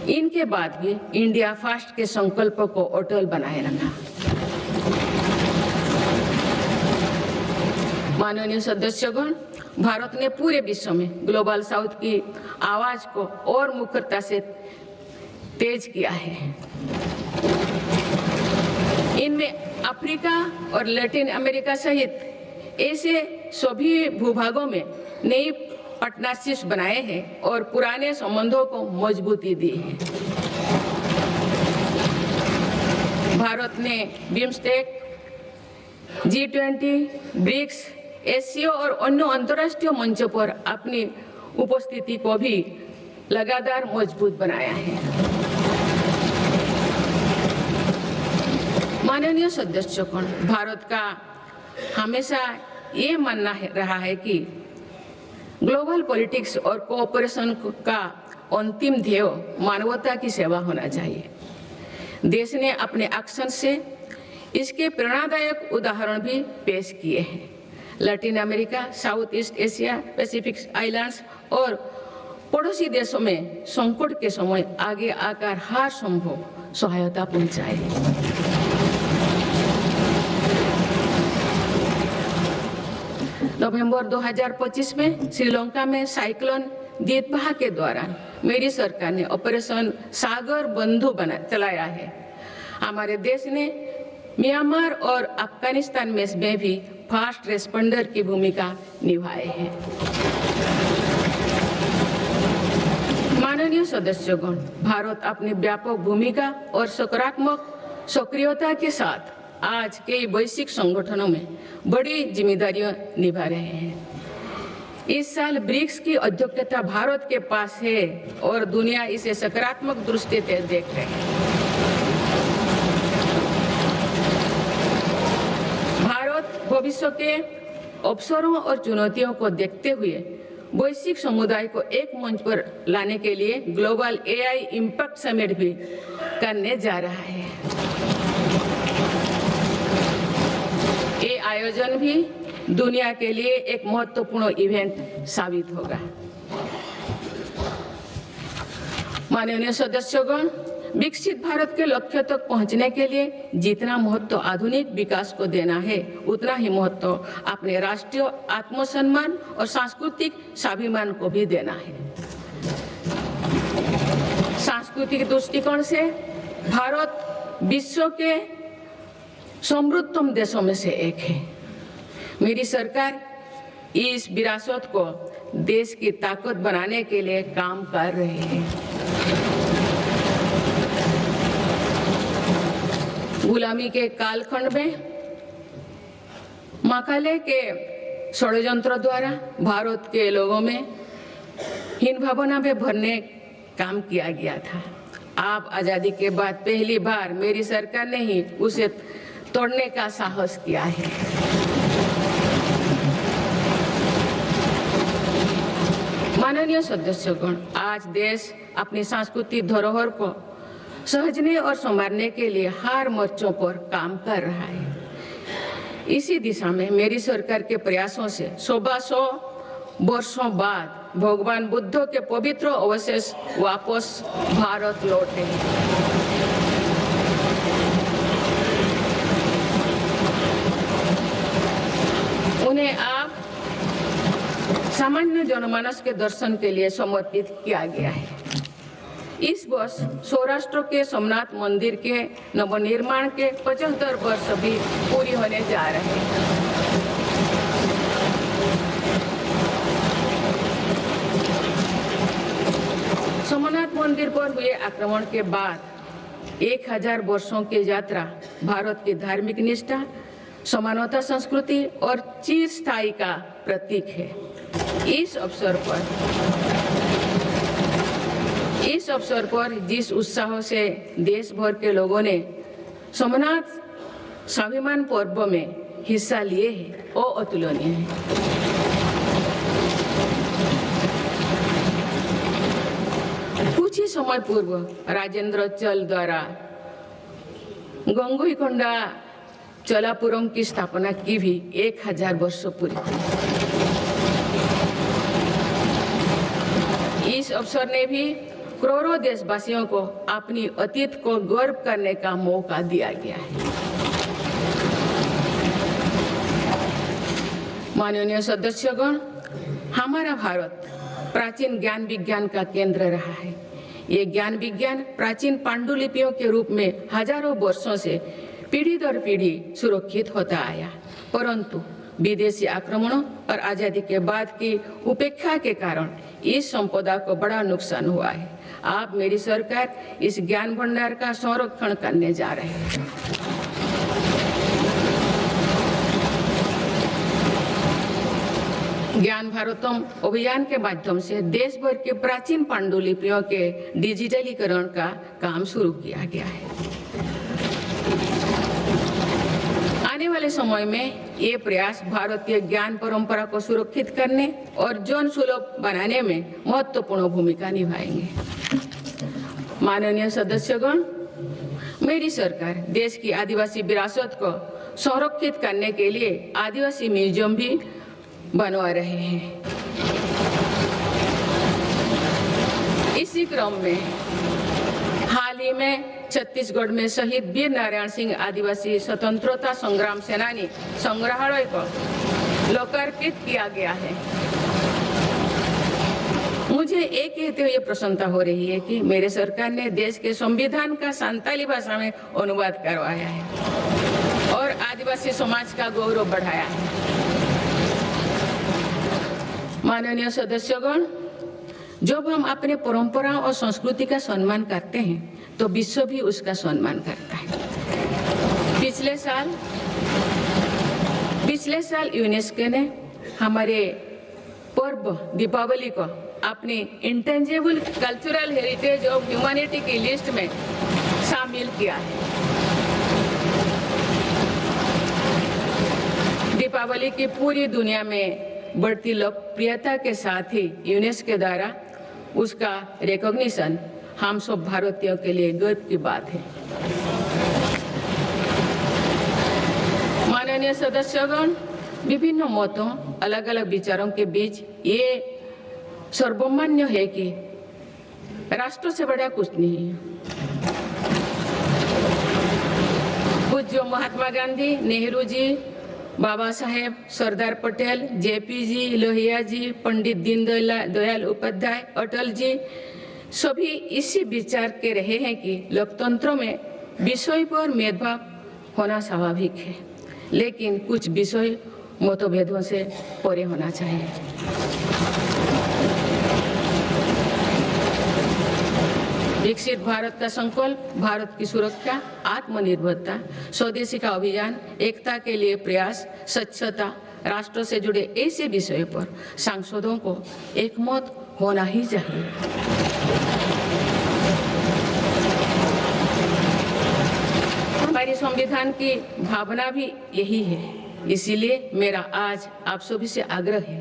इनके बाद भी इंडिया फर्स्ट के संकल्प को अटल बनाए रखा। माननीय सदस्यगण, भारत ने पूरे विश्व में ग्लोबल साउथ की आवाज को और मुखरता से तेज किया है। इनमें अफ्रीका और लैटिन अमेरिका सहित ऐसे सभी भूभागों में नई पार्टनरशिप्स बनाए हैं और पुराने संबंधों को मजबूती दी है। भारत ने बिम्स्टेक, G20, ब्रिक्स, एससीओ और अन्य अंतर्राष्ट्रीय मंचों पर अपनी उपस्थिति को भी लगातार मजबूत बनाया है। माननीय सदस्यगण, भारत का हमेशा ये मानना रहा है कि ग्लोबल पॉलिटिक्स और कोऑपरेशन का अंतिम ध्येय मानवता की सेवा होना चाहिए। देश ने अपने एक्शन से इसके प्रेरणादायक उदाहरण भी पेश किए हैं। Latin America, south east Asia, Pacific islands और पड़ोसी देशों में संकट के समय आगे आकर हर संभव सहायता पहुंचाए। नवंबर 2025 में श्रीलंका में साइक्लोन दीतवाह के दौरान मेरी सरकार ने ऑपरेशन सागर बंधु चलाया है। हमारे देश ने म्यांमार और अफगानिस्तान में भी फास्ट रेस्पॉन्डर की भूमिका निभाए हैं। माननीय सदस्यगण, भारत अपनी व्यापक भूमिका और सकारात्मक सक्रियता के साथ आज कई वैश्विक संगठनों में बड़ी जिम्मेदारियां निभा रहे हैं। इस साल ब्रिक्स की अध्यक्षता भारत के पास है और दुनिया इसे सकारात्मक दृष्टि से देख रही है। भारत भविष्य के अवसरों और चुनौतियों को देखते हुए वैश्विक समुदाय को एक मंच पर लाने के लिए ग्लोबल एआई इम्पैक्ट समिट भी करने जा रहा है। ये आयोजन भी दुनिया के लिए एक महत्वपूर्ण इवेंट साबित होगा। माननीय सदस्यगण, विकसित भारत के लक्ष्य तक पहुंचने के लिए जितना महत्व आधुनिक विकास को देना है, उतना ही महत्व अपने राष्ट्रीय आत्मसम्मान और सांस्कृतिक स्वाभिमान को भी देना है। सांस्कृतिक दृष्टिकोण से भारत विश्व के समृद्धतम देशों में से एक है। मेरी सरकार इस विरासत को देश की ताकत बनाने के लिए काम कर रही है। गुलामी के कालखंड में मकाले के षड्यंत्र द्वारा भारत के लोगों में हीन भावना में भरने काम किया गया था। आप आजादी के बाद पहली बार मेरी सरकार ने ही उसे तोड़ने का साहस किया है। माननीय सदस्यगण, आज देश अपनी सांस्कृतिक धरोहर को सहजने और संवारने के लिए हर मोर्चों पर काम कर रहा है। इसी दिशा में मेरी सरकार के प्रयासों से 100 वर्षों बाद भगवान बुद्ध के पवित्र अवशेष वापस भारत लौटे। उन्हें आप सामान्य जनमानस के दर्शन के लिए समर्पित किया गया है। इस वर्ष सौराष्ट्र के सोमनाथ मंदिर के नवनिर्माण के 75 वर्ष भी पूरी होने जा रहे हैं। सोमनाथ मंदिर पर हुए आक्रमण के बाद 1000 वर्षों की यात्रा भारत की धार्मिक निष्ठा, समानता, संस्कृति और चिरस्थायी का प्रतीक है। इस अवसर पर जिस उत्साह से देश भर के लोगों ने सोमनाथ स्वाभिमान पर्व में हिस्सा लिए हैं, वो अतुलनीय है। कुछ ही समय पूर्व राजेंद्र चल द्वारा गंगईकोंडा चोलापुरम की स्थापना की भी 1000 वर्ष पूरी हुई। इस अवसर ने भी करोड़ों देशवासियों को अपनी अतीत को गर्व करने का मौका दिया गया है। माननीय सदस्यगण, हमारा भारत प्राचीन ज्ञान विज्ञान का केंद्र रहा है। ये ज्ञान विज्ञान प्राचीन पांडुलिपियों के रूप में हजारों वर्षों से पीढ़ी दर पीढ़ी सुरक्षित होता आया, परंतु विदेशी आक्रमणों और आजादी के बाद की उपेक्षा के कारण इस संपदा को बड़ा नुकसान हुआ है। आप मेरी सरकार इस ज्ञान भंडार का संरक्षण करने जा रहे हैं। ज्ञान भारतम अभियान के माध्यम से देश भर के प्राचीन पांडुलिपियों के डिजिटलीकरण का काम शुरू किया गया है। आने वाले समय में ये प्रयास भारतीय ज्ञान परंपरा को सुरक्षित करने और जन सुलभ बनाने में महत्वपूर्ण भूमिका निभाएंगे। माननीय सदस्यगण, मेरी सरकार देश की आदिवासी विरासत को संरक्षित करने के लिए आदिवासी म्यूजियम भी बनवा रहे हैं। इसी क्रम में हाल ही में छत्तीसगढ़ में शहीद वीर नारायण सिंह आदिवासी स्वतंत्रता संग्राम सेनानी संग्रहालय को लोकार्पित किया गया है। मुझे एक कहते हुए प्रसन्नता हो रही है कि मेरे सरकार ने देश के संविधान का संताली भाषा में अनुवाद करवाया है और आदिवासी समाज का गौरव बढ़ाया है। माननीय सदस्यगण, जब हम अपने परंपराओं और संस्कृति का सम्मान करते हैं तो विश्व भी उसका सम्मान करता है। पिछले साल यूनेस्को ने हमारे पर्व दीपावली को अपनी intangible cultural heritage of humanity की लिस्ट में शामिल किया है। दीपावली की पूरी दुनिया में बढ़ती लोकप्रियता के साथ ही यूनेस्को द्वारा उसका रिकॉग्निशन हम सब भारतीयों के लिए गर्व की बात है। माननीय सदस्यगण, विभिन्न मतों, अलग अलग विचारों के बीच ये सर्वमान्य है कि राष्ट्र से बड़ा कुछ नहीं है। पूज्य महात्मा गांधी, नेहरू जी, बाबा साहेब, सरदार पटेल, जेपी जी, लोहिया जी, पंडित दीनदयाल उपाध्याय, अटल जी सभी इसी विचार के रहे हैं कि लोकतंत्र में विषय पर भेदभाव होना स्वाभाविक है, लेकिन कुछ विषय मतभेदों से परे होना चाहिए। विकसित भारत का संकल्प, भारत की सुरक्षा, आत्मनिर्भरता, स्वदेशी का अभियान, एकता के लिए प्रयास, स्वच्छता, राष्ट्र से जुड़े ऐसे विषयों पर सांसदों को एकमत होना ही चाहिए। हमारी संविधान की भावना भी यही है। इसीलिए मेरा आज आप सभी से आग्रह है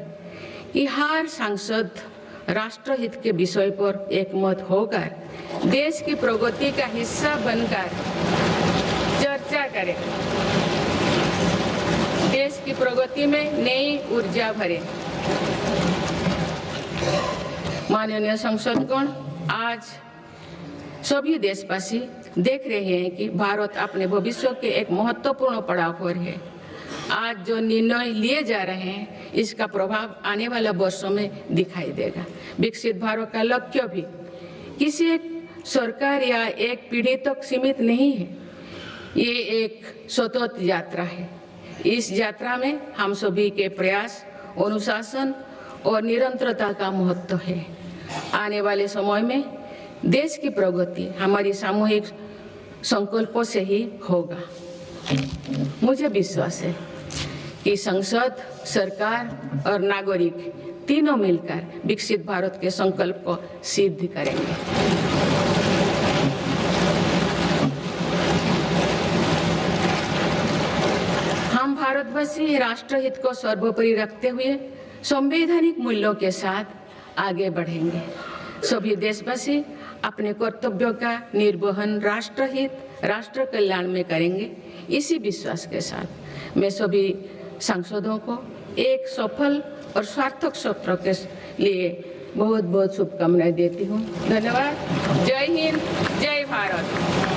कि हर सांसद राष्ट्रहित के विषय पर एकमत होकर देश की प्रगति का हिस्सा बनकर चर्चा करें, देश की प्रगति में नई ऊर्जा भरे। माननीय सांसदगण, आज सभी देशवासी देख रहे हैं कि भारत अपने भविष्य के एक महत्वपूर्ण पड़ाव पर है। आज जो निर्णय लिए जा रहे हैं इसका प्रभाव आने वाले वर्षों में दिखाई देगा। विकसित भारत का लक्ष्य भी किसी एक सरकार या एक पीढ़ी तक सीमित नहीं है, ये एक सतत यात्रा है। इस यात्रा में हम सभी के प्रयास, अनुशासन और निरंतरता का महत्व है। आने वाले समय में देश की प्रगति हमारी सामूहिक संकल्पों से ही होगा। मुझे विश्वास है कि संसद, सरकार और नागरिक तीनों मिलकर विकसित भारत के संकल्प को सिद्ध करेंगे। हम भारतवासी राष्ट्रहित को सर्वोपरि रखते हुए संवैधानिक मूल्यों के साथ आगे बढ़ेंगे। सभी देशवासी अपने कर्तव्यों का निर्वहन राष्ट्रहित, राष्ट्र कल्याण में करेंगे। इसी विश्वास के साथ मैं सभी सांसदों को एक सफल और सार्थक सत्र के लिए बहुत बहुत शुभकामनाएं देती हूँ। धन्यवाद। जय हिंद, जय भारत।